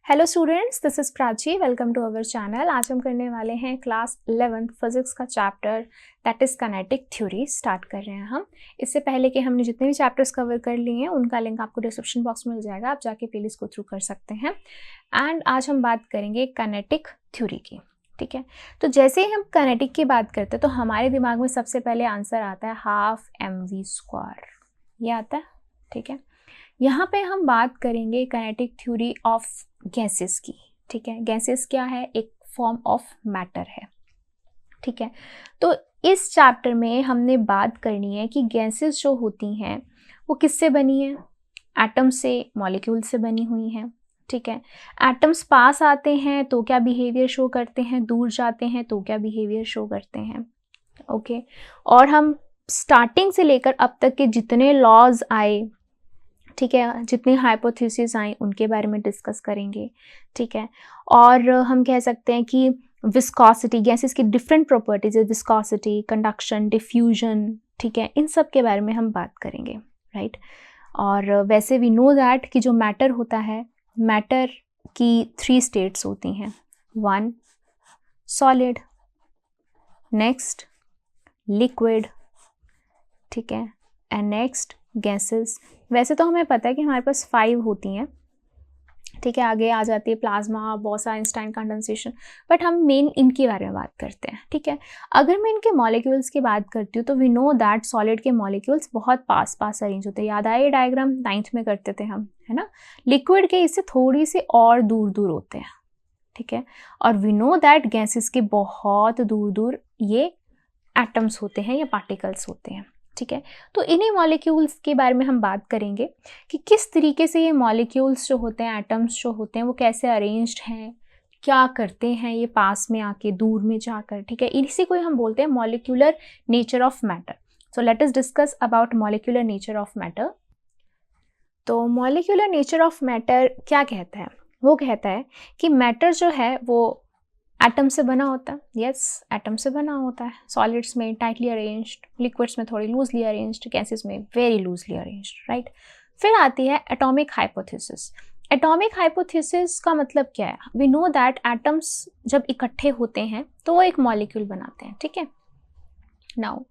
Hello students, this is Prachi. Welcome to our channel. आज हम करने वाले हैं क्लास 11 फिजिक्स का chapter that is kinetic theory start कर रहे हैं हम। इससे पहले कि हमने जितने भी चैप्टर्स कवर कर लिए हैं उनका लिंक आपको डिस्क्रिप्शन बॉक्स में मिल जाएगा, आप जाके प्लेलिस्ट को थ्रू कर सकते हैं। एंड आज हम बात करेंगे काइनेटिक थ्योरी की। ठीक है, तो जैसे ही हम काइनेटिक की बात करते हैं तो हमारे दिमाग में सबसे पहले आंसर आता है हाफ mv², ये आता है। ठीक है, यहाँ पे हम बात करेंगे काइनेटिक थ्योरी ऑफ गैसेस की। ठीक है, गैसेस क्या है? एक फॉर्म ऑफ मैटर है। ठीक है, तो इस चैप्टर में हमने बात करनी है कि गैसेस जो होती हैं वो किससे बनी है? एटम से, मॉलिक्यूल से बनी हुई हैं। ठीक है, एटम्स पास आते हैं तो क्या बिहेवियर शो करते हैं, दूर जाते हैं तो क्या बिहेवियर शो करते हैं। ओके, और हम स्टार्टिंग से लेकर अब तक के जितने लॉज आए, ठीक है, जितनी हाइपोथेसिस आई उनके बारे में डिस्कस करेंगे। ठीक है, और हम कह सकते हैं कि विस्कोसिटी, गैसेस की डिफरेंट प्रॉपर्टीज है, विस्कोसिटी, कंडक्शन, डिफ्यूजन, ठीक है, इन सब के बारे में हम बात करेंगे, राइट। और वैसे वी नो दैट कि जो मैटर होता है, मैटर की 3 स्टेट्स होती हैं। 1 सॉलिड, नेक्स्ट लिक्विड, ठीक है, एंड नेक्स्ट गैसेस। वैसे तो हमें पता है कि हमारे पास 5 होती हैं। ठीक है, आगे आ जाती है प्लाज्मा, बोस-आइंस्टाइन कंडेंसेशन, बट हम मेन इनके बारे में बात करते हैं। ठीक है, अगर मैं इनके मॉलिक्यूल्स की बात करती हूँ तो वी नो दैट सॉलिड के मॉलिक्यूल्स बहुत पास पास अरेंज होते हैं। याद आए डायग्राम 9th में करते थे हम, है ना। लिक्विड के इससे थोड़ी से और दूर दूर होते हैं। ठीक है, और वी नो दैट गैसेस के बहुत दूर दूर ये एटम्स होते हैं या पार्टिकल्स होते हैं। ठीक है, तो इन्हीं मॉलिक्यूल्स के बारे में हम बात करेंगे कि किस तरीके से ये मॉलिक्यूल्स जो होते हैं, एटम्स जो होते हैं, वो कैसे अरेंज्ड हैं, क्या करते हैं ये पास में आके, दूर में जाकर। ठीक है, इसी को हम बोलते हैं molecular nature of matter. So let us discuss about molecular nature of matter. तो मॉलिक्यूलर नेचर ऑफ मैटर क्या कहता है? वो कहता है कि मैटर जो है वो एटम से बना होता है। यस, एटम से बना होता है। सॉलिड्स में टाइटली अरेंज्ड, लिक्विड्स में थोड़ी लूजली अरेंज्ड, गैसेस में वेरी लूजली अरेंज्ड, राइट। फिर आती है एटॉमिक हाइपोथेसिस। एटॉमिक हाइपोथेसिस का मतलब क्या है? वी नो दैट एटम्स जब इकट्ठे होते हैं तो वो एक मॉलिक्यूल बनाते हैं। ठीक है, नाउ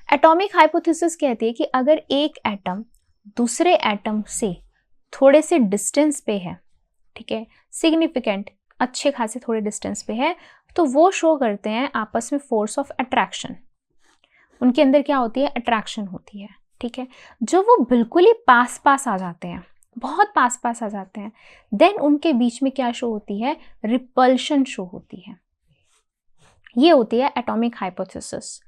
एटॉमिक हाइपोथेसिस कहती है कि अगर एक एटम दूसरे एटम से थोड़े से डिस्टेंस पे है, ठीक है, सिग्निफिकेंट, अच्छे खासे थोड़े डिस्टेंस पे है, तो वो शो करते हैं आपस में फोर्स ऑफ अट्रैक्शन। उनके अंदर क्या होती है? अट्रैक्शन होती है। ठीक है, जो वो बिल्कुल ही पास पास आ जाते हैं, बहुत पास पास आ जाते हैं, देन उनके बीच में क्या शो होती है? रिपल्शन शो होती है। ये होती है एटॉमिक हाइपोथेसिस।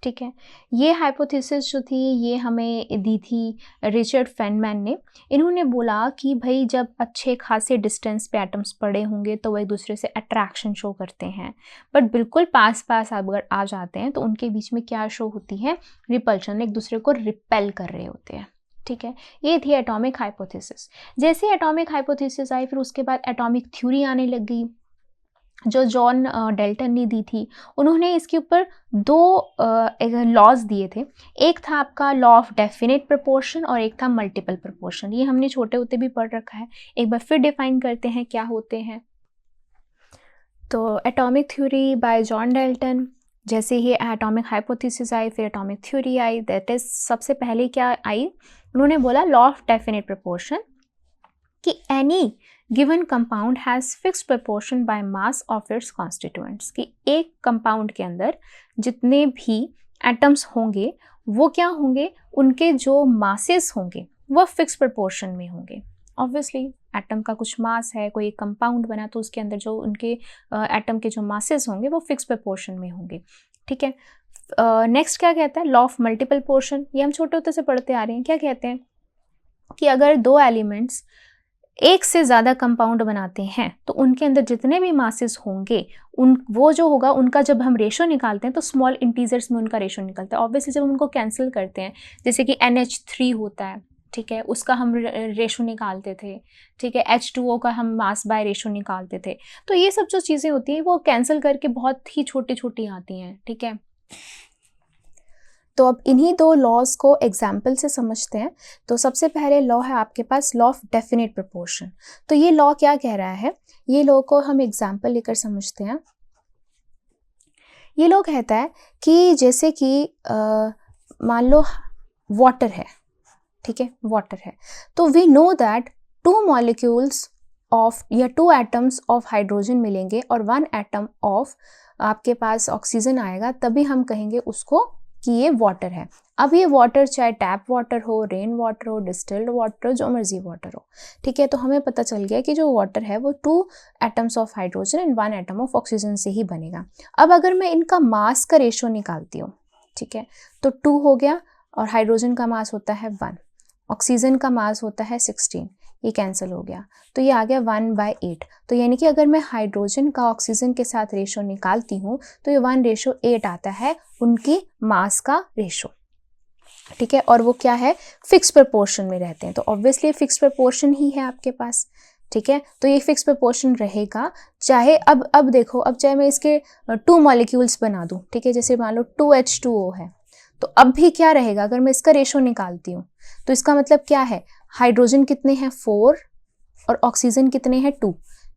ठीक है, ये हाइपोथेसिस जो थी ये हमें दी थी रिचर्ड फेनमैन ने। इन्होंने बोला कि भाई जब अच्छे खासे डिस्टेंस पे एटम्स पड़े होंगे तो वो एक दूसरे से अट्रैक्शन शो करते हैं, बट बिल्कुल पास पास अगर आ जाते हैं तो उनके बीच में क्या शो होती है? रिपल्शन, एक दूसरे को रिपेल कर रहे होते हैं। ठीक है, ये थी एटॉमिक हाइपोथेसिस। जैसे एटॉमिक हाइपोथेसिस आई फिर उसके बाद एटॉमिक थ्योरी आने लगी जो जॉन डेल्टन ने दी थी। उन्होंने इसके ऊपर 2 लॉज दिए थे। एक था आपका लॉ ऑफ डेफिनेट प्रोपोर्शन और एक था मल्टीपल प्रोपोर्शन। ये हमने छोटे होते भी पढ़ रखा है, एक बार फिर डिफाइन करते हैं क्या होते हैं। तो atomic theory by John Dalton, जैसे ही एटॉमिक हाइपोथेसिस आई फिर एटॉमिक थ्योरी आई। दैट इज सबसे पहले क्या आई? उन्होंने बोला लॉ ऑफ डेफिनेट प्रोपोर्शन कि any given compound has fixed proportion by mass of its constituents, कि एक कंपाउंड के अंदर जितने भी एटम्स होंगे वो क्या होंगे? उनके जो मासेस होंगे वो फिक्स प्रोपोर्शन में होंगे। ऑब्वियसली एटम का कुछ मास है, कोई एक कंपाउंड बना तो उसके अंदर जो उनके एटम के जो मासेस होंगे वो फिक्स प्रोपोर्शन में होंगे। ठीक है, नेक्स्ट क्या कहता है? Law of multiple portion. ये हम छोटे होते से पढ़ते आ रहे हैं। क्या कहते हैं कि अगर 2 एलिमेंट्स एक से ज़्यादा कंपाउंड बनाते हैं तो उनके अंदर जितने भी मासेस होंगे वो जो होगा उनका, जब हम रेशो निकालते हैं तो स्मॉल इंटीजर्स में उनका रेशो निकलता है। ऑब्वियसली जब हम उनको कैंसिल करते हैं, जैसे कि NH3 होता है, ठीक है, उसका हम रेशो निकालते थे। ठीक है, H2O का हम मास बाय रेशो निकालते थे। तो ये सब जो चीज़ें होती हैं वो कैंसिल करके बहुत ही छोटी छोटी आती हैं। ठीक है, तो अब इन्हीं दो लॉज को एग्जाम्पल से समझते हैं। तो सबसे पहले लॉ है आपके पास लॉ ऑफ डेफिनेट प्रोपोर्शन। तो ये लॉ क्या कह रहा है, ये लॉ को हम एग्जाम्पल लेकर समझते हैं। ये लॉ कहता है कि जैसे कि मान लो वाटर है, ठीक है, वाटर है, तो we know that 2 molecules of या 2 एटम्स ऑफ हाइड्रोजन मिलेंगे और 1 एटम ऑफ आपके पास ऑक्सीजन आएगा, तभी हम कहेंगे उसको कि ये वाटर है। अब ये वाटर चाहे टैप वाटर हो, रेन वाटर हो, डिस्टिल्ड वाटर हो, जो मर्जी वाटर हो, ठीक है। तो हमें पता चल गया कि जो वाटर है वो 2 atoms of hydrogen and 1 atom of oxygen से ही बनेगा। अब अगर मैं इनका मास का रेशो निकालती हूँ, ठीक है, तो 2 हो गया और हाइड्रोजन का मास होता है 1, ऑक्सीजन का मास होता है 16, ये कैंसिल हो गया, तो ये आ गया 1/8। तो यानी कि अगर मैं हाइड्रोजन का ऑक्सीजन के साथ रेशो निकालती हूँ तो ये 1:8 आता है उनकी मास का रेशो, ठीक है। और वो क्या है, फिक्स प्रपोर्शन में रहते हैं, तो ऑब्वियसली फिक्स प्रपोर्शन ही है आपके पास, ठीक है। तो ये फिक्स प्रपोर्शन रहेगा, चाहे अब देखो, अब चाहे मैं इसके 2 मॉलिक्यूल्स बना दूँ, ठीक है, जैसे मान लो 2H2O है, तो अब भी क्या रहेगा, अगर मैं इसका रेशो निकालती हूँ तो इसका मतलब क्या है, हाइड्रोजन कितने हैं 4 और ऑक्सीजन कितने हैं 2,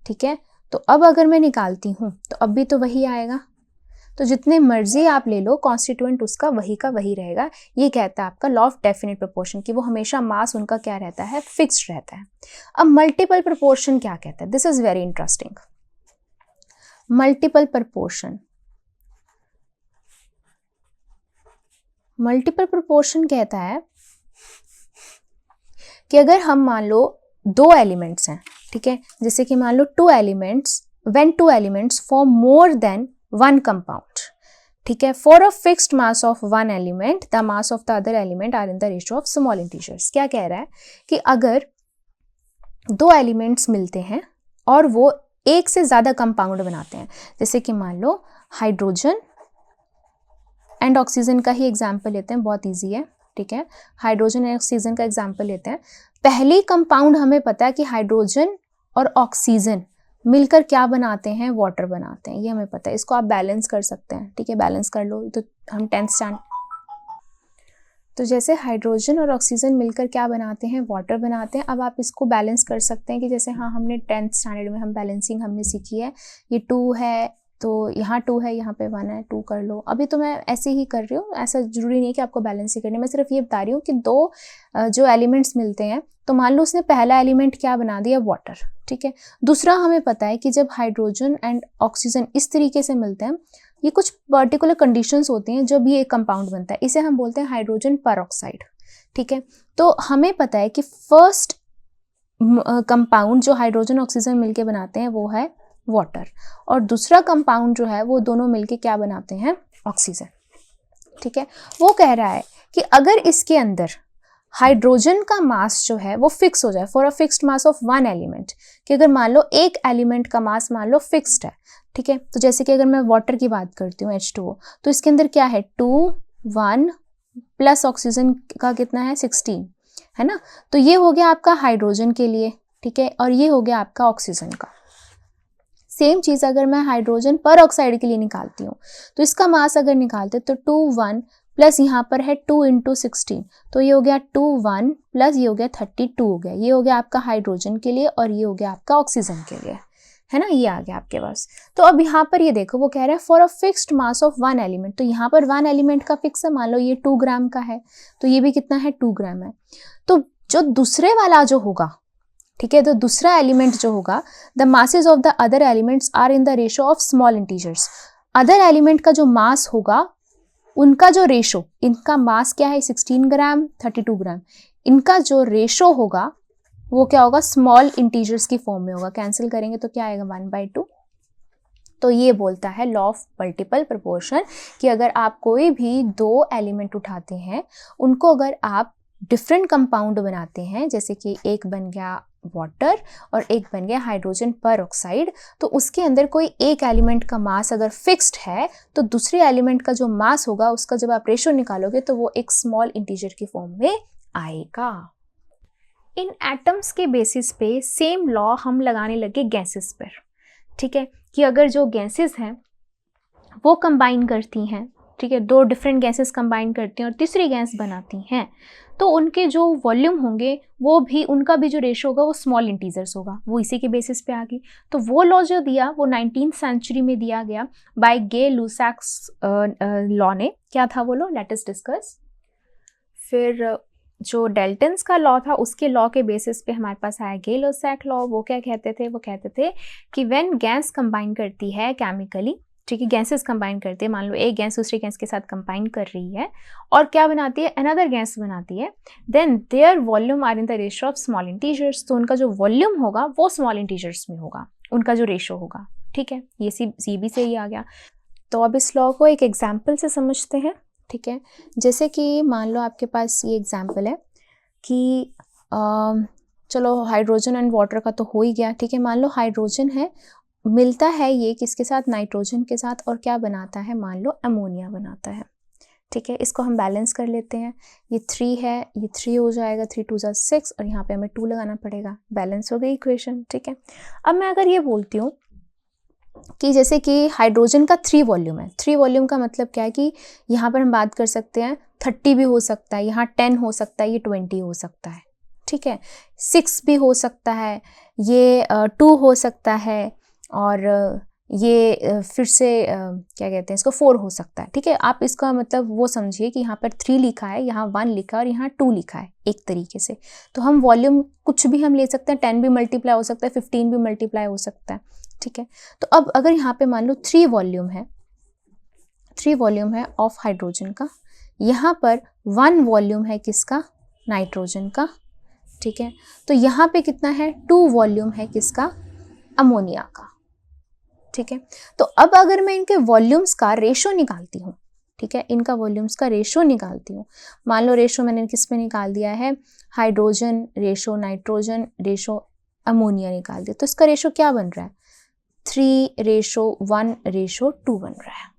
ठीक है। तो अब अगर मैं निकालती हूँ तो अब भी तो वही आएगा, तो जितने मर्जी आप ले लो कॉन्स्टिट्यूएंट उसका वही का वही रहेगा। ये कहता है आपका लॉ ऑफ डेफिनेट प्रोपोर्शन कि वो हमेशा मास उनका क्या रहता है, फिक्स्ड रहता है। अब मल्टीपल प्रोपोर्शन क्या कहता है, this is very interesting. Multiple proportion, multiple proportion कहता है कि अगर हम मान लो 2 एलिमेंट्स हैं, ठीक है, जैसे कि मान लो 2 elements, when 2 elements form more than 1 compound, ठीक है, for a fixed mass of 1 element the mass of the other element are in the ratio of small integers. क्या कह रहा है कि अगर 2 एलिमेंट्स मिलते हैं और वो एक से ज्यादा कंपाउंड बनाते हैं, जैसे कि मान लो हाइड्रोजन एंड ऑक्सीजन का ही एग्जाम्पल लेते हैं, बहुत ईजी है, ठीक है, हाइड्रोजन एंड ऑक्सीजन का एग्जाम्पल लेते हैं। पहली कंपाउंड हमें पता है कि हाइड्रोजन और ऑक्सीजन मिलकर क्या बनाते हैं, वाटर बनाते हैं, ये हमें पता है, इसको आप बैलेंस कर सकते हैं, ठीक है, बैलेंस कर लो। तो हम 10th स्टैंडर्ड, तो जैसे हाइड्रोजन और ऑक्सीजन मिलकर क्या बनाते हैं, वाटर बनाते हैं। अब आप इसको बैलेंस कर सकते हैं कि जैसे हाँ हमने 10th स्टैंडर्ड में हम बैलेंसिंग हमने सीखी है, ये 2 है तो यहाँ 2 है, यहाँ पे 1 है, 2 कर लो। अभी तो मैं ऐसे ही कर रही हूँ, ऐसा जरूरी नहीं है कि आपको बैलेंस ही करनी है, मैं सिर्फ ये बता रही हूँ कि 2 जो एलिमेंट्स मिलते हैं, तो मान लो उसने पहला एलिमेंट क्या बना दिया, वाटर, ठीक है। दूसरा हमें पता है कि जब हाइड्रोजन एंड ऑक्सीजन इस तरीके से मिलते हैं, ये कुछ पर्टिकुलर कंडीशंस होती हैं जब ये एक कंपाउंड बनता है, इसे हम बोलते हैं हाइड्रोजन परऑक्साइड, ठीक है। तो हमें पता है कि फर्स्ट कंपाउंड जो हाइड्रोजन ऑक्सीजन मिलके बनाते हैं वो है वाटर, और दूसरा कंपाउंड जो है वो दोनों मिलके क्या बनाते हैं, ऑक्सीजन, ठीक है। वो कह रहा है कि अगर इसके अंदर हाइड्रोजन का मास जो है वो फिक्स हो जाए for a fixed mass of 1 element, कि अगर मान लो एक एलिमेंट का मास मान लो फिक्स्ड है, ठीक है, तो जैसे कि अगर मैं वाटर की बात करती हूँ H2O, तो इसके अंदर क्या है 2, 1 प्लस ऑक्सीजन का कितना है 16, है ना। तो ये हो गया आपका हाइड्रोजन के लिए, ठीक है, और ये हो गया आपका ऑक्सीजन का। सेम चीज अगर मैं हाइड्रोजन पर ऑक्साइड के लिए निकालती हूँ, तो इसका मास अगर निकालते तो 2, 1 प्लस यहाँ पर है 2 × 16, तो ये हो गया 2, 1 प्लस ये हो गया 32 हो गया, ये हो गया आपका हाइड्रोजन के लिए और ये हो गया आपका ऑक्सीजन के लिए, है ना, ये आ गया आपके पास। तो अब यहाँ पर ये देखो वो कह रहा है for a fixed mass of 1 element, तो यहाँ पर 1 एलिमेंट का फिक्स है, मान लो ये 2 ग्राम का है, तो ये भी कितना है 2 ग्राम है। तो जो दूसरे वाला जो होगा, ठीक है, तो दूसरा एलिमेंट जो होगा, the masses of the other elements are in the ratio of small integers. Other element का जो मास होगा उनका जो रेशो, इनका मास क्या है 16 ग्राम 32 ग्राम, इनका जो रेशो होगा वो क्या होगा, स्मॉल इंटीजर्स की फॉर्म में होगा। कैंसिल करेंगे तो क्या आएगा 1/2। तो ये बोलता है लॉ ऑफ मल्टीपल प्रोपोर्शन कि अगर आप कोई भी 2 एलिमेंट उठाते हैं, उनको अगर आप डिफरेंट कंपाउंड बनाते हैं, जैसे कि एक बन गया वाटर और एक बन गया हाइड्रोजन पर ऑक्साइड, तो उसके अंदर कोई एक एलिमेंट का मास अगर फिक्स्ड है तो दूसरे एलिमेंट का जो मास होगा उसका जब आप रेशो निकालोगे तो वो एक स्मॉल इंटीजर की फॉर्म में आएगा। इन एटम्स के बेसिस पे सेम लॉ हम लगाने लगे गैसेस पर, ठीक है, कि अगर जो गैसेस हैं वो कंबाइन करती हैं ठीक है, 2 डिफरेंट गैसेस कंबाइन करती हैं और तीसरी गैस बनाती हैं, तो उनके जो वॉल्यूम होंगे वो भी, उनका भी जो रेशो होगा वो स्मॉल इंटीजर्स होगा, वो इसी के बेसिस पे आ गई। तो वो लॉ जो दिया वो 19th सेंचुरी में दिया गया बाय गे-लुसाक्स लॉ ने। क्या था वो लॉ, लेट अस डिस्कस। फिर जो डेल्टन्स का लॉ था उसके लॉ के बेसिस पे हमारे पास आया गे-लुसाक लॉ। वो क्या कहते थे, वो कहते थे कि व्हेन गैस कंबाइन करती है केमिकली, ठीक है, गैसेस कंबाइन करती है, मान लो एक गैस दूसरी गैस के साथ कंबाइन कर रही है और क्या बनाती है, अनदर गैस बनाती है, then their volume are in the ratio of small integers. तो उनका जो वॉल्यूम होगा वो स्मॉल इंटीजर्स में होगा, उनका जो रेशो होगा, ठीक है, ये CB से ही आ गया। तो अब इस लॉ को एक एग्जाम्पल से समझते हैं, ठीक है। जैसे कि मान लो आपके पास ये एग्जाम्पल है कि चलो हाइड्रोजन एंड वाटर का तो हो ही गया, ठीक है। मान लो हाइड्रोजन है, मिलता है ये किसके साथ, नाइट्रोजन के साथ, और क्या बनाता है, मान लो अमोनिया बनाता है, ठीक है। इसको हम बैलेंस कर लेते हैं, ये 3 है, ये 3 हो जाएगा, 3 2 6 और यहाँ पे हमें 2 लगाना पड़ेगा, बैलेंस हो गई इक्वेशन, ठीक है। अब मैं अगर ये बोलती हूँ कि जैसे कि हाइड्रोजन का 3 वॉल्यूम है, 3 वॉल्यूम का मतलब क्या है कि यहाँ पर हम बात कर सकते हैं 30 भी हो सकता है, यहाँ 10 हो सकता है, ये 20 हो सकता है, ठीक है, 6 भी हो सकता है, ये 2 हो सकता है, और ये फिर से क्या कहते हैं इसको 4 हो सकता है, ठीक है। आप इसका मतलब वो समझिए कि यहाँ पर 3 लिखा है, यहाँ 1 लिखा है और यहाँ 2 लिखा है एक तरीके से। तो हम वॉल्यूम कुछ भी हम ले सकते हैं, 10 भी मल्टीप्लाई हो सकता है, 15 भी मल्टीप्लाई हो सकता है, ठीक है। तो अब अगर यहाँ पे मान लो 3 वॉल्यूम है, 3 वॉल्यूम है ऑफ हाइड्रोजन का, यहाँ पर 1 वॉल्यूम है किसका, नाइट्रोजन का, ठीक है। तो यहाँ पे कितना है, 2 वॉल्यूम है किसका, अमोनिया का, ठीक है। तो अब अगर मैं इनके वॉल्यूम्स का रेशो निकालती हूँ, ठीक है, इनका वॉल्यूम्स का रेशो निकालती हूँ, मान लो रेशो मैंने किस में निकाल दिया है, hydrogen ratio nitrogen ratio ammonia निकाल दिया, तो इसका रेशो क्या बन रहा है, 3:1:2 बन रहा है।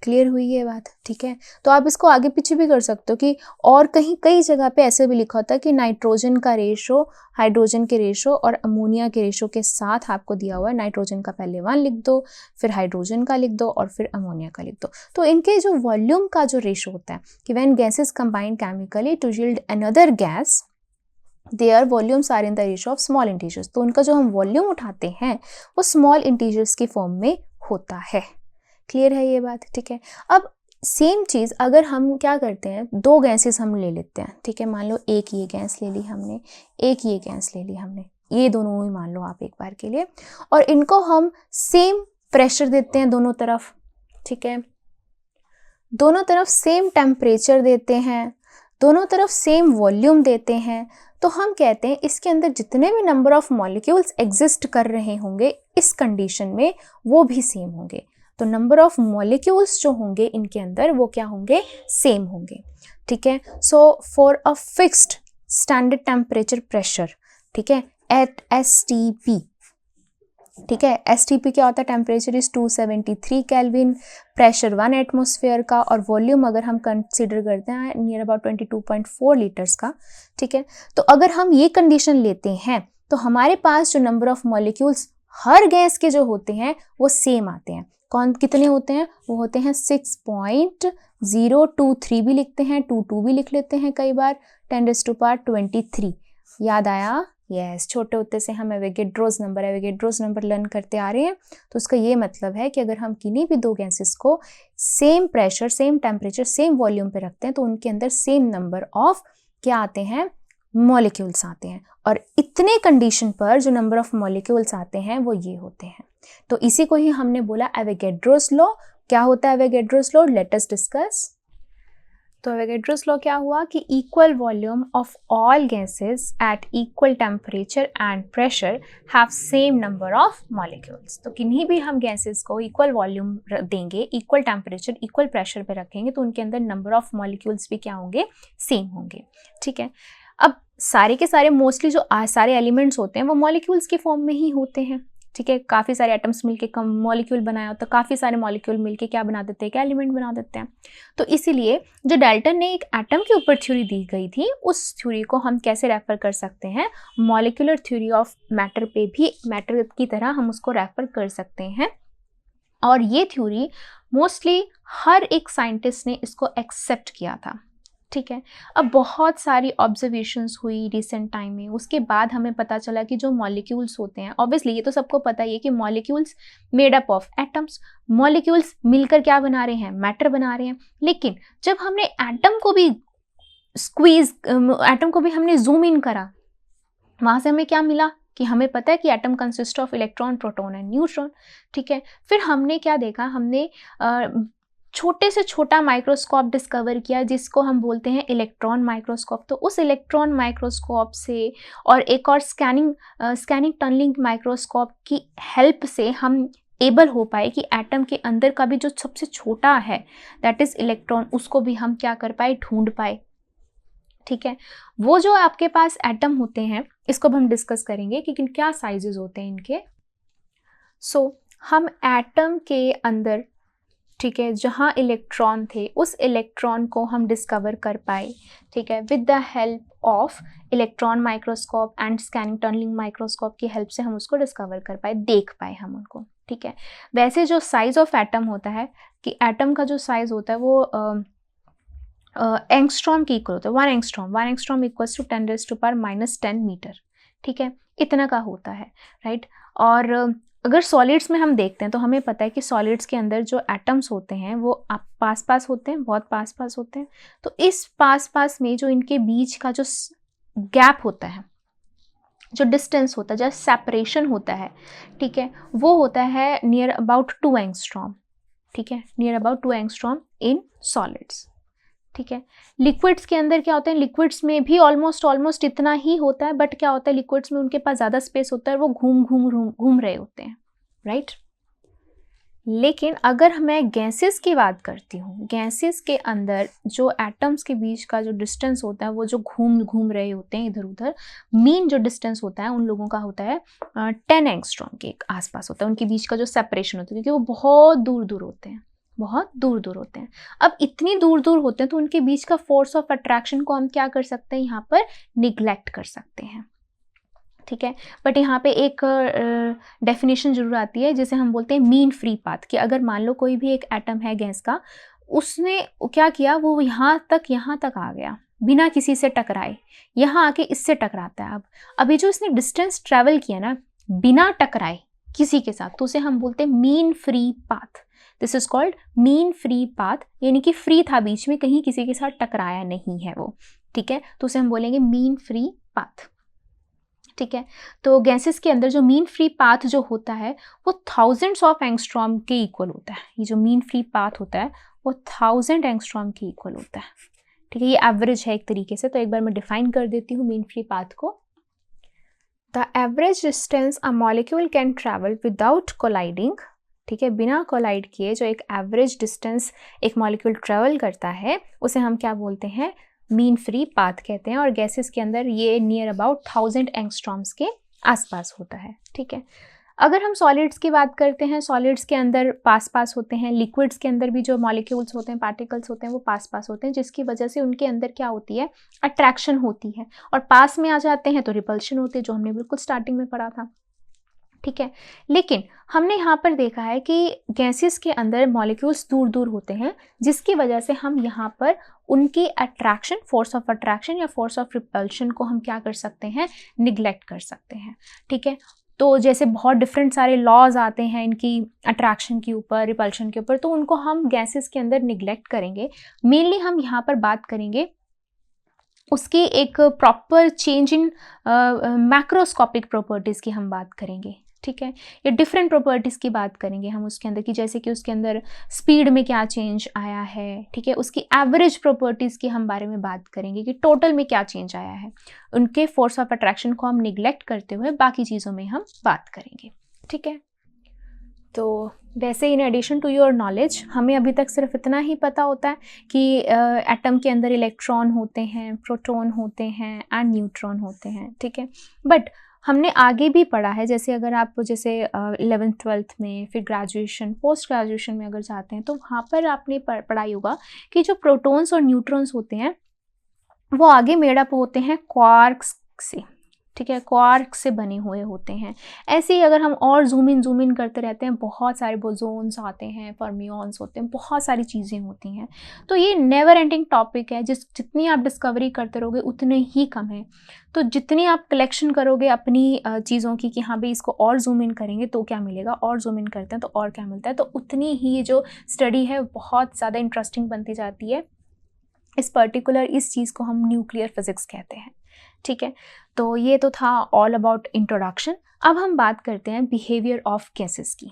क्लियर हुई ये बात, ठीक है। तो आप इसको आगे पीछे भी कर सकते हो कि और कहीं कई जगह पे ऐसे भी लिखा होता है कि नाइट्रोजन का रेशो हाइड्रोजन के रेशो और अमोनिया के रेशो के साथ आपको दिया हुआ है, नाइट्रोजन का पहले 1 लिख दो, फिर हाइड्रोजन का लिख दो और फिर अमोनिया का लिख दो। तो इनके जो वॉल्यूम का जो रेशो होता है कि when gases combine chemically to yield another gas, their volumes are in the ratio of small integers. तो उनका जो हम वॉल्यूम उठाते हैं वो स्मॉल इंटीजर्स की फॉर्म में होता है। क्लियर है ये बात, ठीक है। अब सेम चीज़ अगर हम क्या करते हैं, 2 गैसेस हम ले लेते हैं, ठीक है, मान लो एक ये गैस ले ली हमने, एक ये गैस ले ली हमने, ये दोनों ही मान लो आप एक बार के लिए, और इनको हम सेम प्रेशर देते हैं दोनों तरफ, ठीक है, दोनों तरफ सेम टेम्परेचर देते हैं, दोनों तरफ सेम वॉल्यूम देते हैं, तो हम कहते हैं इसके अंदर जितने भी नंबर ऑफ मॉलिक्यूल्स एग्जिस्ट कर रहे होंगे इस कंडीशन में वो भी सेम होंगे। तो नंबर ऑफ मॉलिक्यूल्स जो होंगे इनके अंदर वो क्या होंगे, सेम होंगे, ठीक है। So for a fixed standard temperature pressure, ठीक है, एट STP, ठीक है, STP क्या होता है, temperature is 273 kelvin, pressure 1 atmosphere का, और वॉल्यूम अगर हम कंसीडर करते हैं नियर अबाउट 22.4 लीटर्स का, ठीक है। तो अगर हम ये कंडीशन लेते हैं तो हमारे पास जो number of molecules her gas के जो होते हैं वो सेम आते हैं। कौन कितने होते हैं, वो होते हैं 6.023 भी लिखते हैं, 22 भी लिख लेते हैं कई बार, 10⁻23। याद आया, यस, छोटे होते से हम एवोगैड्रोस नंबर लर्न करते आ रहे हैं। तो उसका ये मतलब है कि अगर हम किन्हीं भी 2 गैसेस को same pressure same temperature same volume पे रखते हैं तो उनके अंदर सेम नंबर ऑफ क्या आते हैं, मॉलिक्यूल्स आते हैं, और इतने कंडीशन पर जो नंबर ऑफ मॉलिक्यूल्स आते हैं वो ये होते हैं। तो इसी को ही हमने बोला एवोगैड्रोस लॉ। क्या होता है Avogadro's law, let us discuss. तो एवोगैड्रोस लॉ क्या हुआ कि equal volume of all gases at equal temperature and pressure have same number of molecules. तो किन्हीं भी हम गैसेस को इक्वल वॉल्यूम देंगे, इक्वल टेम्परेचर इक्वल प्रेशर पे रखेंगे तो उनके अंदर नंबर ऑफ मॉलिक्यूल्स भी क्या होंगे, सेम होंगे, ठीक है। अब सारे के सारे मोस्टली जो सारे एलिमेंट्स होते हैं वो मॉलिक्यूल्स की फॉर्म में ही होते हैं, ठीक है। काफ़ी सारे एटम्स मिलके कम मॉलिक्यूल बनाया होता है, काफ़ी सारे मॉलिक्यूल मिलके क्या बना देते हैं, क्या एलिमेंट बना देते हैं। तो इसीलिए जो डाल्टन ने एक एटम के ऊपर थ्योरी दी गई थी उस थ्योरी को हम कैसे रेफर कर सकते हैं, मॉलिक्यूलर थ्योरी ऑफ मैटर पे भी मैटर की तरह हम उसको रेफर कर सकते हैं। और ये थ्योरी मोस्टली हर एक साइंटिस्ट ने इसको एक्सेप्ट किया था, ठीक है। अब बहुत सारी ऑब्जर्वेशंस हुई रिसेंट टाइम में, उसके बाद हमें पता चला कि जो मॉलिक्यूल्स होते हैं, ऑब्वियसली ये तो सबको पता ही है कि molecules made up of atoms, molecules मिलकर क्या बना रहे हैं, मैटर बना रहे हैं। लेकिन जब हमने एटम को भी एटम को भी हमने जूम इन करा, वहाँ से हमें क्या मिला कि हमें पता है कि atom consist of electron, proton and neutron, ठीक है। फिर हमने क्या देखा, हमने छोटे से छोटा माइक्रोस्कोप डिस्कवर किया जिसको हम बोलते हैं इलेक्ट्रॉन माइक्रोस्कोप। तो उस इलेक्ट्रॉन माइक्रोस्कोप से और एक और स्कैनिंग टनलिंग माइक्रोस्कोप की हेल्प से हम एबल हो पाए कि एटम के अंदर का भी जो सबसे छोटा है दैट इज़ इलेक्ट्रॉन, उसको भी हम क्या कर पाए, ढूंढ पाए, ठीक है। वो जो आपके पास एटम होते हैं, इसको हम डिस्कस करेंगे कि क्या साइजेस होते हैं इनके। हम एटम के अंदर, ठीक है, जहाँ इलेक्ट्रॉन थे उस इलेक्ट्रॉन को हम डिस्कवर कर पाए, ठीक है, with the help of electron microscope and scanning tunneling microscope की हेल्प से हम उसको डिस्कवर कर पाए, देख पाए हम उनको, ठीक है। वैसे जो साइज ऑफ एटम होता है, कि एटम का जो साइज होता है वो एंगस्ट्रॉम की इक्वल होता है, 1 एंगस्ट्रॉम इक्वल्स टू 10⁻⁻10 मीटर, ठीक है, इतना का होता है, राइट। और अगर सॉलिड्स में हम देखते हैं तो हमें पता है कि सॉलिड्स के अंदर जो एटम्स होते हैं वो पास पास होते हैं, बहुत पास पास होते हैं। तो इस पास पास में जो इनके बीच का जो गैप होता है, जो डिस्टेंस होता है, जो सेपरेशन होता है, ठीक है, वो होता है नियर अबाउट 2 एंगस्ट्रॉम, ठीक है, near about 2 angstrom in solids, ठीक है। लिक्विड्स के अंदर क्या होता है, लिक्विड्स में भी ऑलमोस्ट इतना ही होता है, बट क्या होता है, लिक्विड्स में उनके पास ज़्यादा स्पेस होता है, वो घूम रहे होते हैं, राइट। लेकिन अगर मैं गैसेस की बात करती हूँ, गैसेस के अंदर जो एटम्स के बीच का जो डिस्टेंस होता है, वो जो घूम रहे होते हैं इधर उधर, मीन जो डिस्टेंस होता है उन लोगों का होता है 10 एंगस्ट्रॉम के आसपास होता है, उनके बीच का जो सेपरेशन होता है, क्योंकि वो बहुत दूर दूर होते हैं, बहुत दूर दूर होते हैं। अब इतनी दूर दूर होते हैं तो उनके बीच का फोर्स ऑफ अट्रैक्शन को हम क्या कर सकते हैं, यहाँ पर निग्लेक्ट कर सकते हैं, ठीक है। बट यहाँ पे एक डेफिनेशन जरूर आती है जिसे हम बोलते हैं मीन फ्री पाथ, कि अगर मान लो कोई भी एक एटम है गैस का, उसने क्या किया, वो यहाँ तक आ गया बिना किसी से टकराए, यहाँ आके इससे टकराता है। अब अभी जो इसने डिस्टेंस ट्रेवल किया ना बिना टकराए किसी के साथ, तो उसे हम बोलते हैं mean free path. This is called mean free path, यानी कि फ्री था, बीच में कहीं किसी के साथ टकराया नहीं है वो, ठीक है, तो उसे हम बोलेंगे मीन फ्री पाथ, ठीक है। तो गैसेस के अंदर जो मीन फ्री पाथ जो होता है वो थाउजेंड्स ऑफ एंगस्ट्रॉम के इक्वल होता है। ये जो मीन फ्री पाथ होता है वो 1000 एंगस्ट्रॉम के इक्वल होता है, ठीक है। ये एवरेज है एक तरीके से, तो एक बार मैं डिफाइन कर देती हूँ मीन फ्री पाथ को। The average distance a molecule can travel without colliding, ठीक है, बिना कोलाइड किए जो एक एवरेज डिस्टेंस एक मॉलिक्यूल ट्रैवल करता है उसे हम क्या बोलते हैं, मीन फ्री पाथ कहते हैं। और गैसेस के अंदर ये नियर अबाउट 1000 एंगस्ट्रॉम्स के आसपास होता है, ठीक है। अगर हम सॉलिड्स की बात करते हैं, सॉलिड्स के अंदर पास पास होते हैं, लिक्विड्स के अंदर भी जो मॉलिक्यूल्स होते हैं, पार्टिकल्स होते हैं, वो पास पास होते हैं, जिसकी वजह से उनके अंदर क्या होती है, अट्रैक्शन होती है, और पास में आ जाते हैं तो रिपल्शन होती है, जो हमने बिल्कुल स्टार्टिंग में पढ़ा था, ठीक है। लेकिन हमने यहाँ पर देखा है कि गैसेस के अंदर मॉलिक्यूल्स दूर दूर होते हैं, जिसकी वजह से हम यहाँ पर उनकी अट्रैक्शन, फोर्स ऑफ अट्रैक्शन या फोर्स ऑफ रिपल्शन को हम क्या कर सकते हैं, निग्लेक्ट कर सकते हैं, ठीक है। तो जैसे बहुत डिफरेंट सारे लॉज आते हैं इनकी अट्रैक्शन के ऊपर, रिपल्शन के ऊपर, तो उनको हम गैसेस के अंदर निग्लेक्ट करेंगे। मेनली हम यहाँ पर बात करेंगे उसकी एक proper change in macroscopic properties की हम बात करेंगे, ठीक है। ये डिफरेंट प्रॉपर्टीज़ की बात करेंगे हम उसके अंदर, कि जैसे कि उसके अंदर स्पीड में क्या चेंज आया है, ठीक है। उसकी एवरेज प्रॉपर्टीज़ की हम बारे में बात करेंगे कि टोटल में क्या चेंज आया है। उनके फोर्स ऑफ अट्रैक्शन को हम निग्लेक्ट करते हुए बाकी चीज़ों में हम बात करेंगे, ठीक है। तो वैसे in addition to your knowledge हमें अभी तक सिर्फ इतना ही पता होता है कि एटम के अंदर इलेक्ट्रॉन होते हैं, प्रोटॉन होते हैं एंड न्यूट्रॉन होते हैं, ठीक है। बट हमने आगे भी पढ़ा है, जैसे अगर आप 11th 12th में, फिर ग्रेजुएशन, पोस्ट ग्रेजुएशन में अगर जाते हैं तो वहाँ पर आपने पढ़ाई होगा कि जो प्रोटॉन्स और न्यूट्रॉन्स होते हैं वो आगे मेड अप होते हैं क्वार्क्स से, ठीक है, क्वार्क से बने हुए होते हैं। ऐसे ही अगर हम और जूम इन करते रहते हैं, बहुत सारे बोसोन्स आते हैं, फर्मियॉन्स होते हैं, बहुत सारी चीज़ें होती हैं। तो ये नेवर एंडिंग टॉपिक है, जितनी आप डिस्कवरी करते रहोगे उतने ही कम है। तो जितनी आप कलेक्शन करोगे अपनी चीज़ों की कि हाँ भाई इसको और जूम इन करेंगे तो क्या मिलेगा, और जूम इन करते हैं तो और क्या मिलता है, तो उतनी ही ये जो स्टडी है बहुत ज़्यादा इंटरेस्टिंग बनती जाती है। इस चीज़ को हम न्यूक्लियर फिजिक्स कहते हैं। ठीक है, तो ये तो था ऑल अबाउट इंट्रोडक्शन। अब हम बात करते हैं बिहेवियर ऑफ गैसेस की।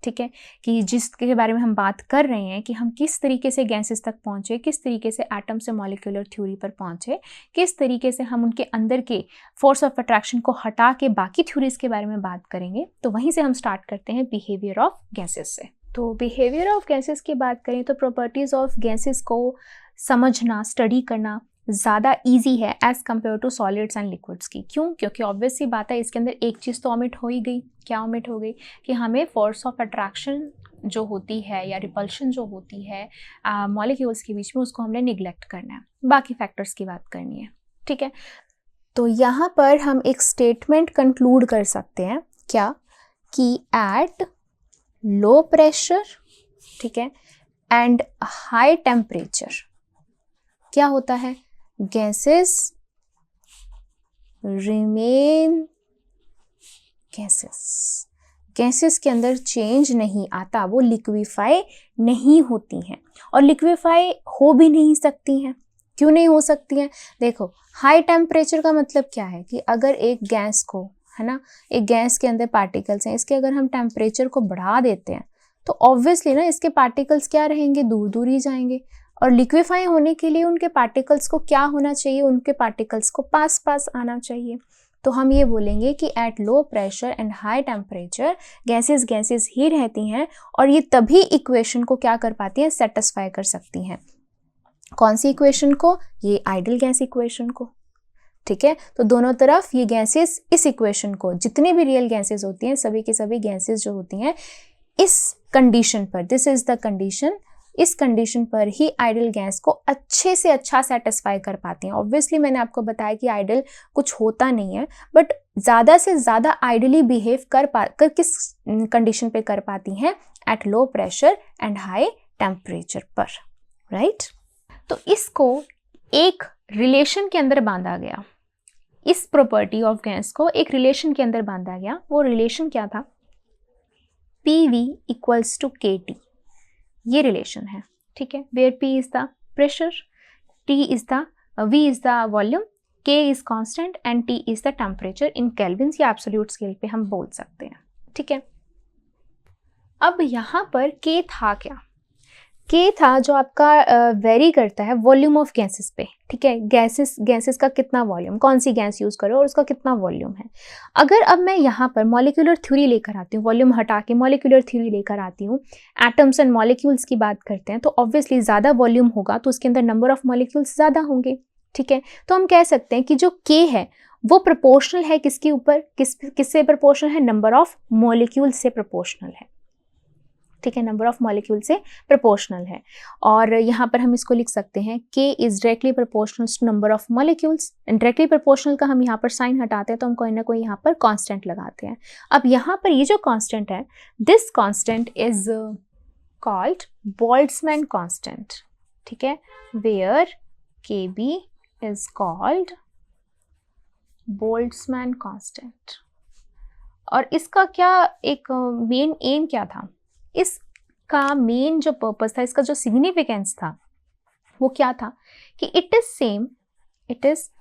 ठीक है, कि जिसके बारे में हम बात कर रहे हैं कि हम किस तरीके से गैसेस तक पहुँचे, किस तरीके से एटम से मॉलिक्यूलर थ्योरी पर पहुँचे, किस तरीके से हम उनके अंदर के फोर्स ऑफ अट्रैक्शन को हटा के बाकी थ्योरीज के बारे में बात करेंगे। तो वहीं से हम स्टार्ट करते हैं बिहेवियर ऑफ गैसेस से। तो बिहेवियर ऑफ गैसेस की बात करें तो प्रॉपर्टीज़ ऑफ गैसेस को समझना, स्टडी करना ज़्यादा इजी है as compare to solids and liquids की। क्यों? क्योंकि ऑब्वियस सी बात है इसके अंदर एक चीज़ तो ओमिट हो ही गई। क्या ओमिट हो गई? कि हमें फोर्स ऑफ अट्रैक्शन जो होती है या रिपल्शन जो होती है मॉलिक्यूल्स के बीच में, उसको हमने निगलेक्ट करना है, बाकी फैक्टर्स की बात करनी है। ठीक है, तो यहाँ पर हम एक स्टेटमेंट कंक्लूड कर सकते हैं, क्या? कि एट लो प्रेशर, ठीक है, एंड हाई टेम्परेचर क्या होता है? Gases remain gases. गैसेस के अंदर चेंज नहीं आता, वो लिक्विफाई नहीं होती हैं और लिक्विफाई हो भी नहीं सकती हैं। क्यों नहीं हो सकती हैं? देखो, हाई टेम्परेचर का मतलब क्या है कि अगर एक गैस को, है ना, एक गैस के अंदर पार्टिकल्स हैं, इसके अगर हम टेम्परेचर को बढ़ा देते हैं तो ऑब्वियसली ना इसके पार्टिकल्स क्या रहेंगे? दूर दूर ही जाएंगे। और लिक्विफाई होने के लिए उनके पार्टिकल्स को क्या होना चाहिए? उनके पार्टिकल्स को पास पास आना चाहिए। तो हम ये बोलेंगे कि at low pressure and high temperature gases ही रहती हैं और ये तभी इक्वेशन को क्या कर पाती हैं? सेटिस्फाई कर सकती हैं। कौन सी इक्वेशन को? ये आइडियल गैस इक्वेशन को। ठीक है, तो दोनों तरफ ये गैसेस इस इक्वेशन को, जितनी भी रियल गैसेस होती हैं, सभी की सभी गैसेस जो होती हैं इस कंडीशन पर, दिस इज द कंडीशन, इस कंडीशन पर ही आइडियल गैस को अच्छे से अच्छा सेटिस्फाई कर पाती हैं। ऑब्वियसली मैंने आपको बताया कि आइडियल कुछ होता नहीं है, बट ज़्यादा से ज़्यादा आइडियली बिहेव कर किस कंडीशन पे कर पाती हैं? Eight low pressure and high temperature पर, राइट? तो इसको एक रिलेशन के अंदर बांधा गया, इस प्रॉपर्टी ऑफ गैस को एक रिलेशन के अंदर बांधा गया। वो रिलेशन क्या था? PV इक्वल्स टू KT, ये रिलेशन है। ठीक है, where P is the pressure, V is the volume, K is constant and T is the temperature in kelvins या एब्सोल्यूट स्केल पे हम बोल सकते हैं। ठीक है, अब यहाँ पर K था क्या? K था जो आपका वेरी करता है वॉल्यूम ऑफ गैसेस पे। ठीक है, गैसेस का कितना वॉल्यूम, कौन सी गैस यूज करो और उसका कितना वॉल्यूम है। अगर अब मैं यहाँ पर मॉलिक्यूलर थ्योरी लेकर आती हूँ, वॉल्यूम हटा के मॉलिक्यूलर थ्योरी लेकर आती हूँ, एटम्स एंड मॉलिक्यूल्स की बात करते हैं, तो ऑब्वियसली ज़्यादा वॉल्यूम होगा तो उसके अंदर नंबर ऑफ मॉलिक्यूल्स ज़्यादा होंगे। ठीक है, तो हम कह सकते हैं कि जो K है वो प्रोपोर्शनल है किसके ऊपर? किससे प्रोपोर्शनल है? नंबर ऑफ मॉलिक्यूल्स से प्रोपोर्शनल है। ठीक है, नंबर ऑफ मॉलिक्यूल से प्रोपोर्शनल है। और यहाँ पर हम इसको लिख सकते हैं K is directly proportional to number of molecules. Directly proportional का हम यहाँ पर साइन हटाते हैं तो हम कोई ना कोई यहाँ पर कांस्टेंट लगाते हैं। अब यहाँ पर ये जो कांस्टेंट है, this constant is called Boltzmann constant. ठीक है, where KB is called Boltzmann constant. और इसका क्या एक मेन एम क्या था? इसका मेन जो पर्पस था, इसका जो सिग्निफिकेंस था वो क्या था? कि it is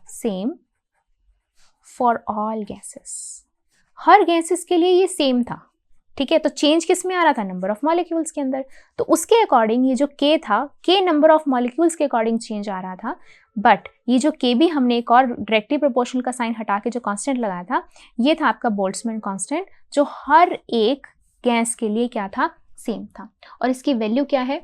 same for all gases. Her gases के लिए ये सेम था। ठीक है, तो चेंज किस में आ रहा था? नंबर ऑफ मॉलिक्यूल्स के अंदर। तो उसके अकॉर्डिंग ये जो K था, K नंबर ऑफ मॉलिक्यूल्स के अकॉर्डिंग चेंज आ रहा था। बट ये जो K भी हमने एक और डायरेक्टली प्रोपोर्शनल का साइन हटा के जो कांस्टेंट लगाया था, ये था आपका बोल्ट्जमैन कांस्टेंट, जो हर एक गैस के लिए क्या था? सेम था। और इसकी वैल्यू क्या है?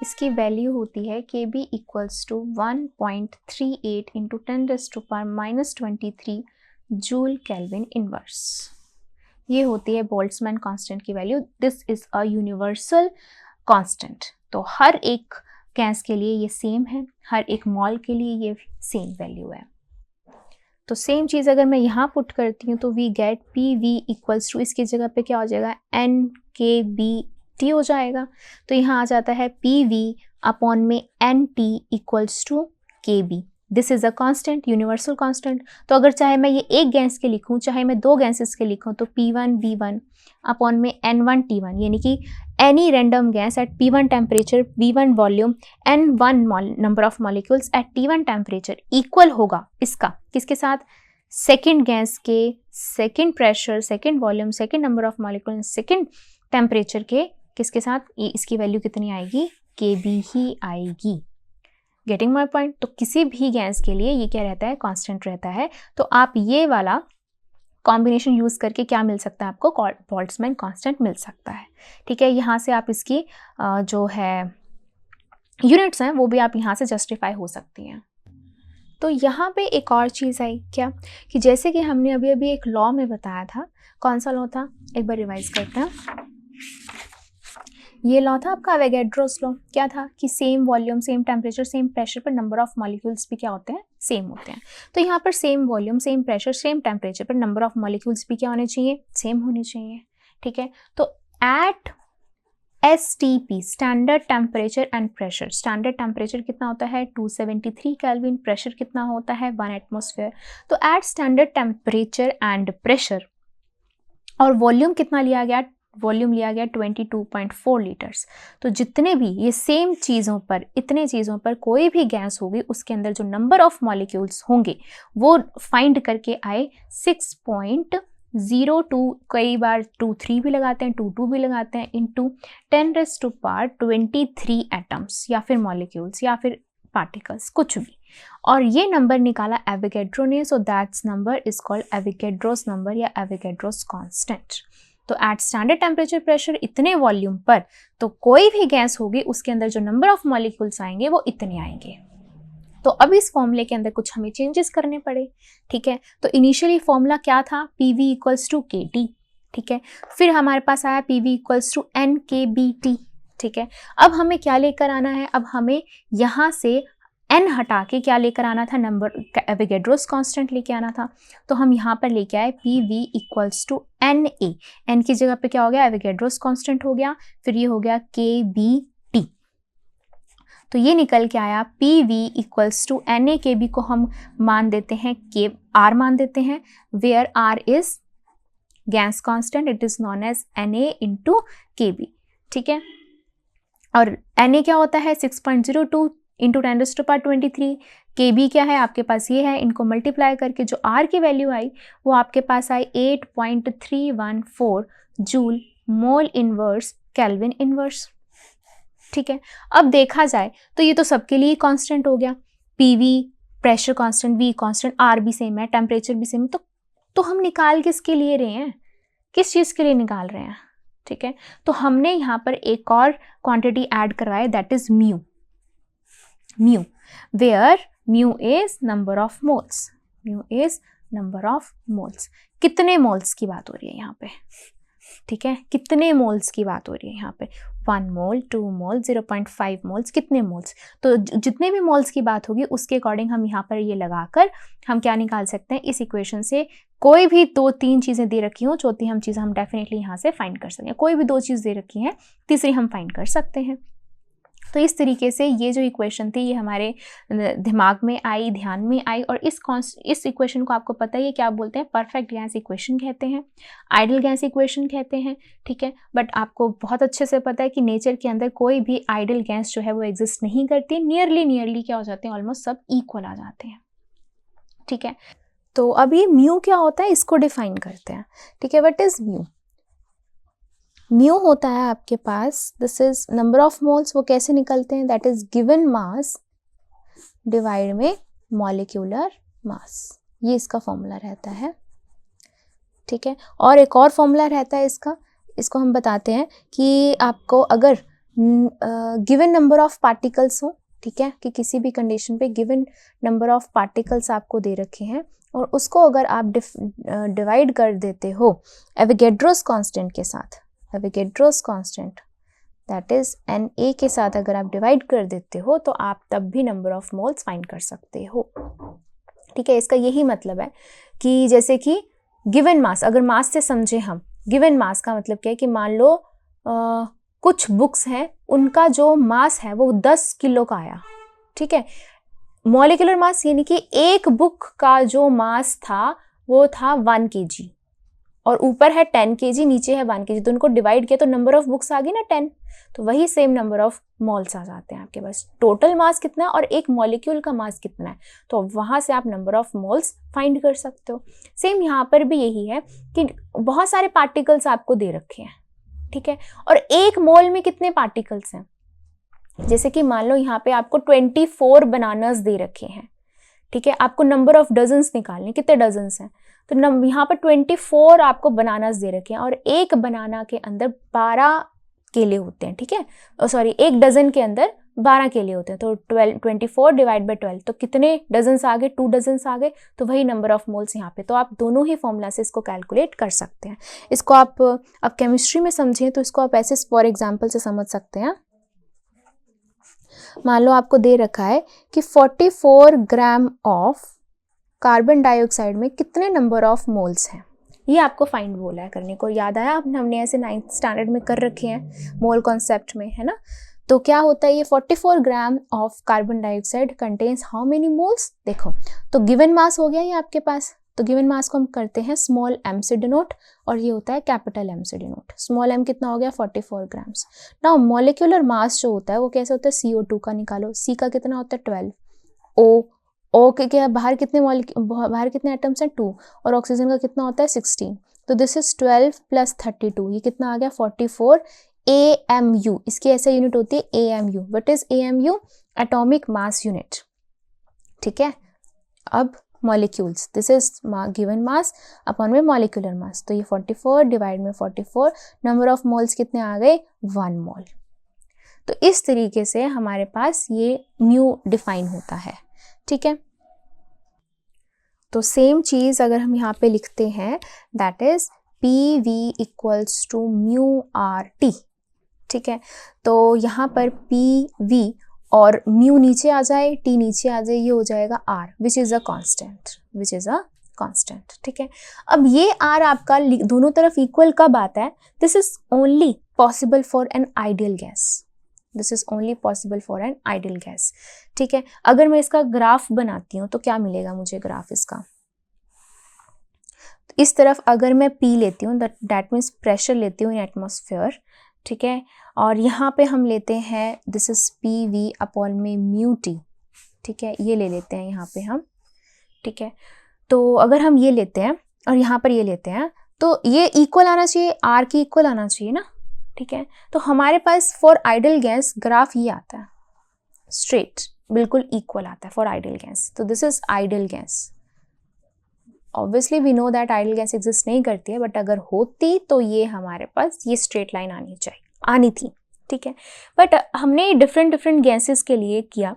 इसकी वैल्यू होती है KB equals to 1.38 into 10⁻⁻23 joule kelvin inverse. ये होती है बोल्ट्जमैन कांस्टेंट की value. This is a universal constant. तो हर एक गैस के लिए ये सेम है, हर एक मॉल के लिए ये सेम वैल्यू है। तो सेम चीज़ अगर मैं यहाँ पुट करती हूँ तो we get P V equals to, इसकी जगह पे क्या हो जाएगा, एन के बी टी हो जाएगा। तो यहाँ आ जाता है पी वी अपॉन में N T equals to K B. This is a constant, universal constant. तो अगर चाहे मैं ये एक गैस के लिखूँ, चाहे मैं दो गैसेस के लिखूँ, तो P1 V1 अपॉन में N1 T1, यानी कि any random gas at P1 temperature, V1 volume, N1 number of molecules at T1 temperature equal होगा इसका किसके साथ, सेकेंड गैस के second pressure, second volume, second number of molecule, second temperature के किसके साथ, इसकी वैल्यू कितनी आएगी, KB ही आएगी। Getting my point. तो किसी भी गैस के लिए ये क्या रहता है, कांस्टेंट रहता है। तो आप ये वाला कॉम्बिनेशन यूज करके क्या मिल सकता है आपको, बोल्ट्जमैन कांस्टेंट मिल सकता है। ठीक है, यहाँ से आप इसकी जो है यूनिट्स हैं वो भी आप यहाँ से जस्टिफाई हो सकती हैं। तो यहाँ पे एक और चीज़ आई क्या, कि जैसे कि हमने अभी अभी एक लॉ में बताया था, कौन सा लॉ था, एक बार रिवाइज करते हैं। ये लॉ था आपका एवोगैड्रोस लॉ। क्या था कि same volume, same temperature, same pressure पर नंबर ऑफ मॉलिक्यूल्स भी क्या होते हैं, सेम होते हैं। तो यहाँ पर same volume, same pressure, same temperature पर नंबर ऑफ मॉलिक्यूल्स भी क्या होने चाहिए, सेम होने चाहिए। ठीक है, तो at STP, standard temperature and pressure, standard temperature कितना होता है 273 केल्विन, प्रेशर कितना होता है 1 एटमॉस्फेयर। तो at standard temperature and pressure, और वॉल्यूम कितना लिया गया, वॉल्यूम लिया गया 22.4 लीटर्स। तो जितने भी ये सेम चीज़ों पर, इतने चीज़ों पर कोई भी गैस होगी उसके अंदर जो नंबर ऑफ मॉलिक्यूल्स होंगे वो फाइंड करके आए 6.02, कई बार 23 भी लगाते हैं, 22 भी लगाते हैं, इंटू 10⁻23 एटम्स या फिर मॉलिक्यूल्स या फिर पार्टिकल्स, कुछ भी। और ये नंबर निकाला एवोगैड्रो ने, so that's number is called Avogadro's number या एवोगैड्रोस कांस्टेंट। तो एट स्टैंडर्ड टेम्परेचर प्रेशर इतने वॉल्यूम पर तो कोई भी गैस होगी उसके अंदर जो नंबर ऑफ मॉलिक्यूल्स आएंगे वो इतने आएंगे। तो अब इस फॉर्मूले के अंदर कुछ हमें चेंजेस करने पड़े। ठीक है, तो इनिशियली फॉर्मूला क्या था, PV इक्वल्स टू KT। ठीक है, फिर हमारे पास आया PV इक्वल्स टू NKBT। ठीक है, अब हमें क्या लेकर आना है, अब हमें यहाँ से n हटा के क्या लेकर आना था, नंबर एवोगैड्रोस कांस्टेंट लेके आना था। तो हम यहाँ पर लेके आए PV equals to NA, n की जगह पे क्या हो गया, एवोगैड्रोस कांस्टेंट हो गया, फिर ये हो गया KBT। तो ये निकल के आया PV इक्वल्स टू NA/KB को हम मान देते हैं R मान देते हैं, where R is gas constant, it is known as NA into KB। ठीक है, और NA क्या होता है 6.02 इंटू 10⁻23, KB क्या है आपके पास ये है, इनको मल्टीप्लाई करके जो R की वैल्यू आई वो आपके पास आई 8.314 joule mole inverse kelvin inverse. ठीक है, अब देखा जाए तो ये तो सबके लिए कांस्टेंट हो गया, PV pressure constant, V constant, R भी सेम है, टेम्परेचर भी सेम है। तो हम निकाल किसके लिए रहे हैं, किस चीज़ के लिए निकाल रहे हैं। ठीक है, तो हमने यहाँ पर एक और क्वांटिटी ऐड करवाया, that is mu, where mu is number of moles, mu is number of moles. कितने मोल्स की बात हो रही है यहाँ पे, ठीक है, कितने मोल्स की बात हो रही है यहाँ पे, 1 मोल, 2 मोल, 0.5 मोल्स, कितने मोल्स। तो जितने भी मोल्स की बात होगी उसके अकॉर्डिंग हम यहाँ पर ये लगाकर हम क्या निकाल सकते हैं, इस इक्वेशन से कोई भी 2-3 चीज़ें दे रखी हो, चौथी हम चीज़ हम डेफिनेटली यहाँ से फाइंड कर सकते हैं, कोई भी 2 चीज़ दे रखी है तीसरी हम फाइंड कर सकते हैं। तो इस तरीके से ये जो इक्वेशन थी ये हमारे दिमाग में आई, ध्यान में आई, और इस इक्वेशन को आपको पता है ये क्या बोलते हैं, परफेक्ट गैस इक्वेशन कहते हैं, आइडल गैस इक्वेशन कहते हैं। ठीक है, बट आपको बहुत अच्छे से पता है कि नेचर के अंदर कोई भी आइडल गैस जो है वो एग्जिस्ट नहीं करती, नियरली क्या हो जाते हैं, ऑलमोस्ट सब इक्वल आ जाते हैं। ठीक है, तो अब ये म्यू क्या होता है इसको डिफाइन करते हैं। ठीक है, व्हाट इज म्यू, म्यू होता है आपके पास, this is number of moles, वो कैसे निकलते हैं, that is given mass divide में मॉलिक्यूलर मास, ये इसका फॉर्मूला रहता है। ठीक है, और एक और फॉर्मूला रहता है इसको हम बताते हैं कि आपको अगर गिवन नंबर ऑफ पार्टिकल्स हो, ठीक है, कि किसी भी कंडीशन पे गिवन नंबर ऑफ पार्टिकल्स आपको दे रखे हैं और उसको अगर आप डिवाइड कर देते हो एवोगैड्रोस कांस्टेंट के साथ, Avogadro's constant that is Na के साथ अगर आप डिवाइड कर देते हो तो आप तब भी नंबर ऑफ मोल्स फाइंड कर सकते हो। ठीक है, इसका यही मतलब है कि जैसे कि गिवन मास, अगर मास से समझे हम, गिवन मास का मतलब क्या है कि मान लो कुछ बुक्स हैं, उनका जो मास है वो 10 किलो का आया, ठीक है। मॉलिक्यूलर मास यानी कि एक बुक का जो मास था वो था 1 kg, और ऊपर है 10 kg, नीचे है 1 kg, तो उनको डिवाइड किया तो नंबर ऑफ बुक्स आ गई ना 10, तो वही सेम नंबर ऑफ मॉल्स आ जाते हैं आपके पास। टोटल मास कितना है और एक मॉलिक्यूल का मास कितना है, तो वहां से आप नंबर ऑफ मोल्स फाइंड कर सकते हो। सेम यहाँ पर भी यही है कि बहुत सारे पार्टिकल्स आपको दे रखे हैं, ठीक है, और एक मोल में कितने पार्टिकल्स हैं। जैसे कि मान लो यहाँ पे आपको 24 बनानास दे रखे हैं, ठीक है, आपको नंबर ऑफ डजन्स निकालने, कितने डजन्स हैं, तो यहाँ पर 24 आपको बनानास दे रखे हैं, और एक बनाना के अंदर 12 केले होते हैं, ठीक है, सॉरी, एक डजन के अंदर 12 केले होते हैं, तो 24 डिवाइड बाई 12, तो कितने डजन्स आ गए, 2 डजन्स आ गए, तो वही नंबर ऑफ मोल्स यहाँ पे। तो आप दोनों ही फॉर्मूला से इसको कैलकुलेट कर सकते हैं। इसको आप अब केमिस्ट्री में समझें तो इसको आप ऐसे फॉर एग्जाम्पल से समझ सकते हैं। मान लो आपको दे रखा है कि 44 ग्राम ऑफ कार्बन डाइऑक्साइड में कितने नंबर ऑफ मोल्स हैं, ये आपको फाइंड बोला है करने को। याद आया, हमने ऐसे 9th स्टैंडर्ड में कर रखे हैं मोल कॉन्सेप्ट में, है ना। तो क्या होता है, ये 44 gram of carbon dioxide contains how many moles. देखो, तो गिवन मास हो गया ये आपके पास, तो गिवन मास को हम करते हैं स्मॉल m से डिनोट, और ये होता है कैपिटल M से डिनोट। स्मॉल m कितना हो गया, 44 ग्राम्स। नाउ मॉलिक्यूलर मास जो होता है वो कैसे होता है, CO2 का निकालो, C का कितना होता है 12, O के क्या बाहर कितने एटम्स हैं 2, और ऑक्सीजन का कितना होता है 16, तो दिस इज 12 प्लस 32, ये कितना आ गया 44 AMU। इसकी ऐसे यूनिट होती है AMU। What is AMU, atomic mass unit, ठीक है। अब molecules, this is given mass upon में मॉलिक्यूलर मास, तो ये 44 डिवाइड में 44, नंबर ऑफ मोल्स कितने आ गए 1 मोल। तो इस तरीके से हमारे पास ये म्यू डिफाइन होता है, ठीक है। तो सेम चीज अगर हम यहाँ पे लिखते हैं, that is PV equals to mu RT, ठीक है। तो यहाँ पर PV और म्यू नीचे आ जाए, T नीचे आ जाए, ये हो जाएगा R, which is a constant, ठीक है। अब ये R आपका दोनों तरफ इक्वल कब आता है, this is only possible for an ideal gas, this is only possible for an ideal gas, ठीक है। अगर मैं इसका ग्राफ बनाती हूँ तो क्या मिलेगा मुझे ग्राफ इसका, इस तरफ अगर मैं P लेती हूँ, दैट मीन्स प्रेशर लेती हूँ इन एटमॉस्फेयर, ठीक है, और यहाँ पे हम लेते हैं दिस इज PV अपॉन में म्यू T, ठीक है, ये ले लेते हैं यहाँ पे हम, ठीक है। तो अगर हम ये लेते हैं और यहाँ पर ये लेते हैं तो ये इक्वल आना चाहिए, R की इक्वल आना चाहिए ना, ठीक है। तो हमारे पास फॉर आइडियल गैस ग्राफ ये आता है, स्ट्रेट बिल्कुल इक्वल आता है फॉर आइडियल गैस, तो this is ideal gas. Obviously we know that ideal gas exist नहीं करती है, बट अगर होती तो ये हमारे पास ये स्ट्रेट लाइन आनी थी, ठीक है। बट हमने डिफरेंट गैसेस के लिए किया,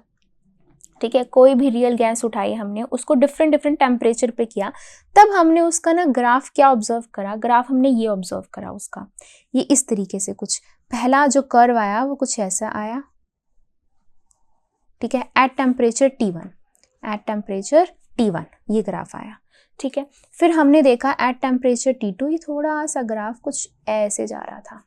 ठीक है, कोई भी रियल गैस उठाई हमने, उसको डिफरेंट टेम्परेचर पे किया, तब हमने उसका ना ग्राफ क्या ऑब्जर्व करा, ग्राफ हमने ये ऑब्जर्व करा उसका, ये इस तरीके से कुछ पहला जो कर्व आया वो कुछ ऐसा आया, ठीक है, एट टेम्परेचर T1 ये ग्राफ आया, ठीक है। फिर हमने देखा एट टेम्परेचर T2 ये थोड़ा सा ग्राफ कुछ ऐसे जा रहा था,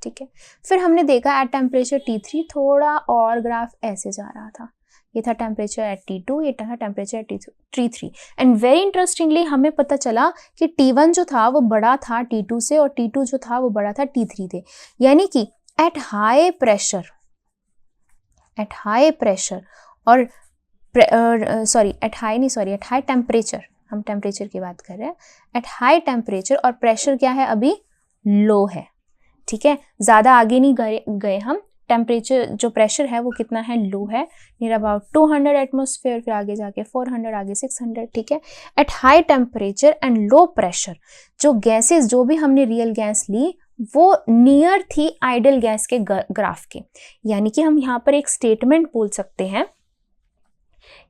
ठीक है। फिर हमने देखा एट टेम्परेचर T3 थोड़ा और ग्राफ ऐसे जा रहा था, ये था टेम्परेचर एट T2, ये था temperature at T3, and very interestingly हमें पता चला कि T1 जो था वो बड़ा था T2 से, और T2 जो था वो बड़ा था T3 से, यानी कि एट हाई प्रेशर और एट हाई टेम्परेचर, हम टेम्परेचर की बात कर रहे हैं, एट हाई टेम्परेचर और प्रेशर क्या है अभी लो है, ठीक है, ज़्यादा आगे नहीं गए हम, टेम्परेचर जो प्रेशर है वो कितना है लो है, नियर अबाउट 200 एटमॉस्फेयर, फिर आगे जाके 400, आगे 600, ठीक है। At high temperature and low pressure जो गैसेस जो भी हमने रियल गैस ली वो नियर थी आइडियल गैस के ग्राफ के, यानी कि हम यहाँ पर एक स्टेटमेंट बोल सकते हैं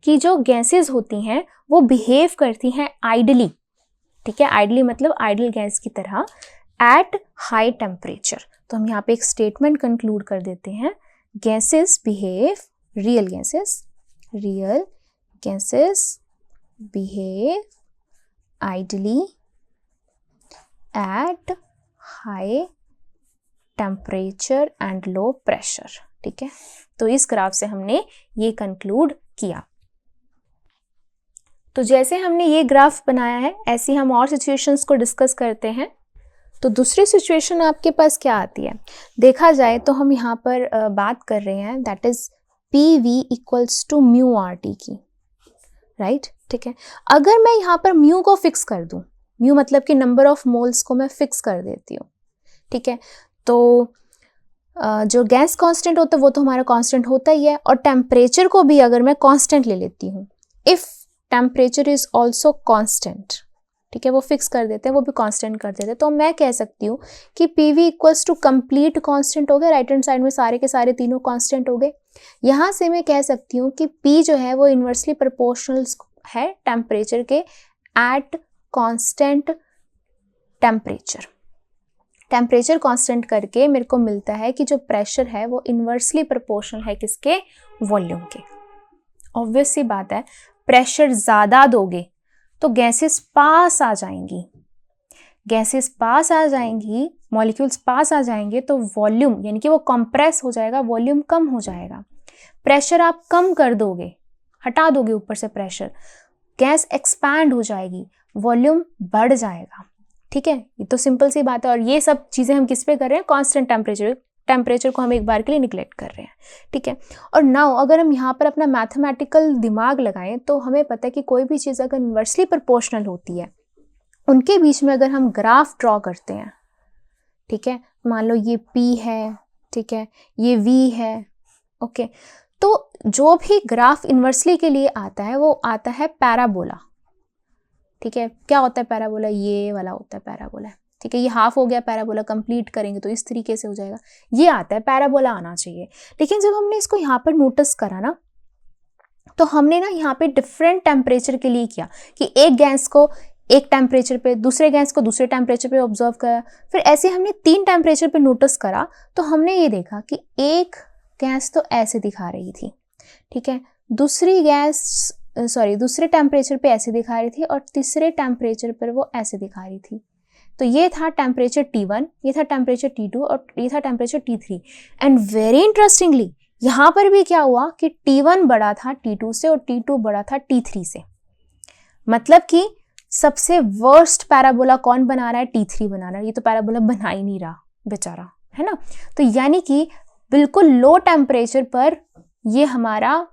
कि जो गैसेस होती हैं वो बिहेव करती हैं आइडली, ठीक है, आइडली मतलब आइडियल गैस की तरह एट हाई टेम्परेचर। तो हम यहाँ पे एक स्टेटमेंट कंक्लूड कर देते हैं, gases behave, real gases behave ideally at high temperature and low pressure। ठीक है, तो इस ग्राफ से हमने ये कंक्लूड किया। तो जैसे हमने ये ग्राफ बनाया है ऐसे हम और सिचुएशंस को डिस्कस करते हैं। तो दूसरी सिचुएशन आपके पास क्या आती है, देखा जाए तो हम यहाँ पर बात कर रहे हैं that is PV equals to mu RT की, राइट। ठीक है, अगर मैं यहाँ पर म्यू को फिक्स कर दूँ, म्यू मतलब कि नंबर ऑफ मोल्स को मैं फिक्स कर देती हूँ। ठीक है, तो जो गैस कांस्टेंट होता है वो तो हमारा कांस्टेंट होता ही है, और टेम्परेचर को भी अगर मैं कांस्टेंट ले लेती हूँ, if temperature is also constant, ठीक है, वो फिक्स कर देते हैं, वो भी कांस्टेंट कर देते हैं, तो मैं कह सकती हूँ कि PV equals to complete constant हो गया। राइट हैंड साइड में सारे के सारे तीनों कांस्टेंट हो गए। यहाँ से मैं कह सकती हूँ कि P जो है वो इन्वर्सली प्रोपोर्शनल है टेम्परेचर के at constant temperature. Temperature constant करके मेरे को मिलता है कि जो प्रेशर है वो इन्वर्सली प्रोपोर्शनल है किसके, वॉल्यूम के। ऑब्वियस सी बात है, प्रेशर ज़्यादा दोगे तो गैसेस पास आ जाएंगी, गैसेस पास आ जाएंगी, मॉलिक्यूल्स पास आ जाएंगे, तो वॉल्यूम यानी कि वो कंप्रेस हो जाएगा, वॉल्यूम कम हो जाएगा। प्रेशर आप कम कर दोगे, हटा दोगे ऊपर से प्रेशर, गैस एक्सपैंड हो जाएगी, वॉल्यूम बढ़ जाएगा। ठीक है, ये तो सिंपल सी बात है। और ये सब चीज़ें हम किस पे कर रहे हैं, कांस्टेंट टेम्परेचर को हम एक बार के लिए निगलेक्ट कर रहे हैं। ठीक है, और नाउ अगर हम यहाँ पर अपना मैथमेटिकल दिमाग लगाएं तो हमें पता है कि कोई भी चीज़ अगर इन्वर्सली प्रोपोर्शनल होती है, उनके बीच में अगर हम ग्राफ ड्रॉ करते हैं, ठीक है, मान लो ये P है, ठीक है, ये V है, ओके, तो जो भी ग्राफ इन्वर्सली के लिए आता है वो आता है पैराबोला। ठीक है, क्या होता है पैराबोला, ये वाला होता है पैराबोला। ठीक है, ये हाफ हो गया पैराबोला, कंप्लीट करेंगे तो इस तरीके से हो जाएगा, ये आता है पैराबोला आना चाहिए। लेकिन जब हमने इसको यहाँ पर नोटिस करा ना, तो हमने ना यहाँ पे डिफरेंट टेम्परेचर के लिए किया कि एक गैस को एक टेम्परेचर पे, दूसरे गैस को दूसरे टेम्परेचर पे ऑब्जर्व करा, फिर ऐसे हमने 3 टेम्परेचर पे नोटिस करा, तो हमने ये देखा कि एक गैस तो ऐसे दिखा रही थी, ठीक है, दूसरी गैस दूसरे टेम्परेचर पे ऐसे दिखा रही थी, और तीसरे टेम्परेचर पर वो ऐसे दिखा रही थी। तो ये था टेम्परेचर T1, ये था टेम्परेचर T2 और ये था temperature T3। And very interestingly यहाँ पर भी क्या हुआ कि T1 बड़ा था T2 से और T2 बड़ा था T3 से। मतलब कि सबसे वर्स्ट पैराबोला कौन बना रहा है, T3 बना रहा है। ये तो पैराबोला बना ही नहीं रहा बेचारा, है ना। तो यानी कि बिल्कुल लो टेम्परेचर पर ये हमारा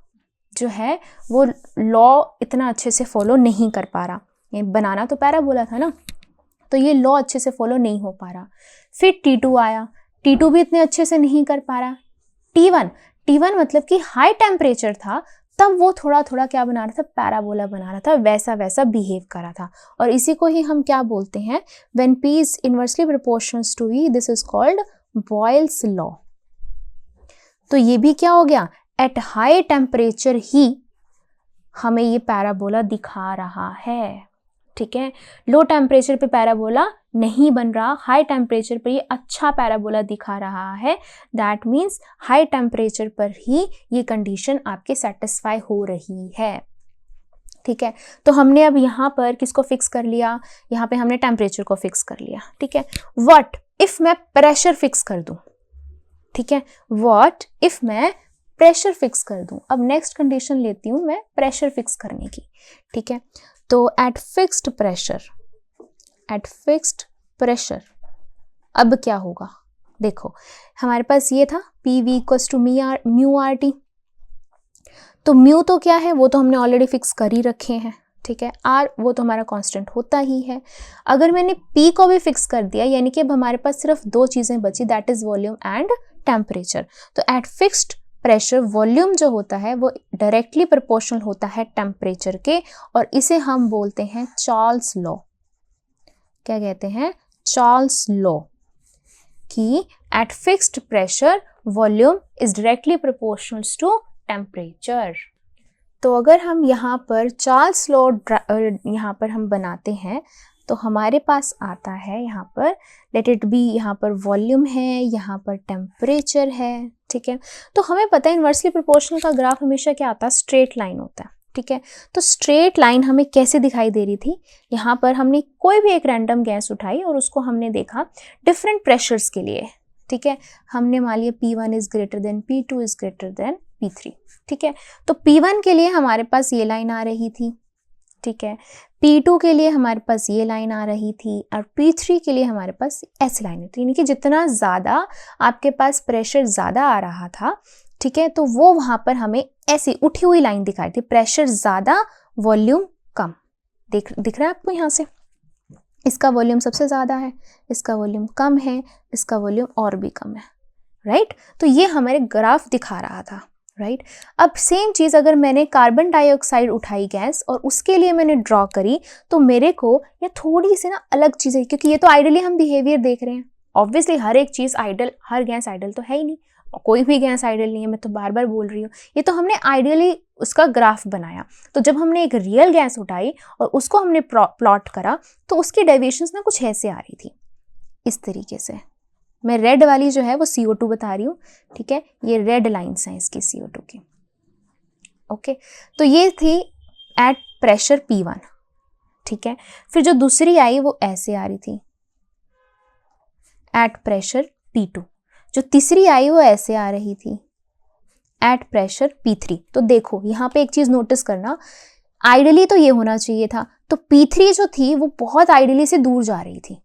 जो है वो लॉ इतना अच्छे से फॉलो नहीं कर पा रहा। ये बनाना तो पैराबोला था ना, तो ये लॉ अच्छे से फॉलो नहीं हो पा रहा। फिर T2 आया, T2 भी इतने अच्छे से नहीं कर पा रहा। T1 मतलब कि हाई टेम्परेचर था, तब वो थोड़ा थोड़ा क्या बना रहा था, पैराबोला बना रहा था, वैसा वैसा बिहेव कर रहा था। और इसी को ही हम क्या बोलते हैं, when P is inversely proportional to V, this is called Boyle's law. तो ये भी क्या हो गया, एट हाई टेम्परेचर ही हमें ये पैराबोला दिखा रहा है। ठीक है, लो टेम्परेचर पे पैराबोला नहीं बन रहा, हाई टेम्परेचर पर ये अच्छा पैराबोला दिखा रहा है। दैट मीन्स हाई टेम्परेचर पर ही ये कंडीशन आपके सेटिस्फाई हो रही है। ठीक है, तो हमने अब यहाँ पर किसको फिक्स कर लिया, यहाँ पे हमने टेम्परेचर को फिक्स कर लिया। ठीक है, व्हाट इफ मैं प्रेशर फिक्स कर दूं। ठीक है, व्हाट इफ मैं प्रेशर फिक्स कर दूं। अब नेक्स्ट कंडीशन लेती हूं मैं प्रेशर फिक्स करने की। ठीक है, तो एट फिक्स्ड प्रेशर अब क्या होगा, देखो हमारे पास ये था PV equals to mu RT। तो म्यू तो क्या है, वो तो हमने ऑलरेडी फिक्स कर ही रखे हैं। ठीक है, R वो तो हमारा कांस्टेंट होता ही है। अगर मैंने P को भी फिक्स कर दिया, यानी कि अब हमारे पास सिर्फ 2 चीजें बची, that is volume and temperature. तो एट फिक्स्ड प्रेशर वॉल्यूम जो होता है वो डायरेक्टली प्रोपोर्शनल होता है टेम्परेचर के, और इसे हम बोलते हैं चार्ल्स लॉ। क्या कहते हैं, चार्ल्स लॉ, कि at fixed pressure volume is directly proportional to temperature. तो अगर हम यहाँ पर चार्ल्स लॉ यहाँ पर हम बनाते हैं, तो हमारे पास आता है यहाँ पर लेट इट बी, यहाँ पर वॉल्यूम है, यहाँ पर टेम्परेचर है। ठीक है, तो हमें पता है इन्वर्सली प्रोपोर्शनल का ग्राफ हमेशा क्या आता है, स्ट्रेट लाइन होता है। ठीक है। तो स्ट्रेट लाइन हमें कैसे दिखाई दे रही थी, यहाँ पर हमने कोई भी एक रैंडम गैस उठाई और उसको हमने देखा डिफरेंट प्रेशर्स के लिए, ठीक है। हमने मान लिया P1 is greater than P2 is greater than P3, ठीक है। तो P1 के लिए हमारे पास ये लाइन आ रही थी, ठीक है। P2 के लिए हमारे पास ये लाइन आ रही थी और P3 के लिए हमारे पास ऐसी लाइन थी, यानी कि जितना ज़्यादा आपके पास प्रेशर ज़्यादा आ रहा था, ठीक है, तो वो वहाँ पर हमें ऐसी उठी हुई लाइन दिखाई थी, प्रेशर ज़्यादा वॉल्यूम कम। दिख रहा है आपको यहाँ से, इसका वॉल्यूम सबसे ज़्यादा है, इसका वॉल्यूम कम है, इसका वॉल्यूम और भी कम है, राइट। तो ये हमारे ग्राफ दिखा रहा था, राइट। अब सेम चीज़ अगर मैंने कार्बन डाइऑक्साइड उठाई गैस और उसके लिए मैंने ड्रॉ करी, तो मेरे को ये थोड़ी सी ना अलग चीज़ है, क्योंकि ये तो आइडली हम बिहेवियर देख रहे हैं। ऑब्वियसली हर एक चीज़ आइडल, हर गैस आइडल तो है ही नहीं, कोई भी गैस आइडल नहीं है, मैं तो बार बार बोल रही हूँ। ये तो हमने आइडियली उसका ग्राफ बनाया। तो जब हमने एक रियल गैस उठाई और उसको हमने प्लॉट करा, तो उसकी डेविएशंस ना कुछ ऐसे आ रही थी, इस तरीके से। मैं रेड वाली जो है वो CO2 बता रही हूँ, ठीक है, ये रेड लाइन्स हैं इसकी CO2 की, ओके। तो ये थी एट प्रेशर P1, ठीक है। फिर जो दूसरी आई वो ऐसे आ रही थी एट प्रेशर P2, जो तीसरी आई वो ऐसे आ रही थी एट प्रेशर P3। तो देखो यहाँ पे एक चीज नोटिस करना, आइडियली तो ये होना चाहिए था, तो P3 जो थी वो बहुत आइडियली से दूर जा रही थी।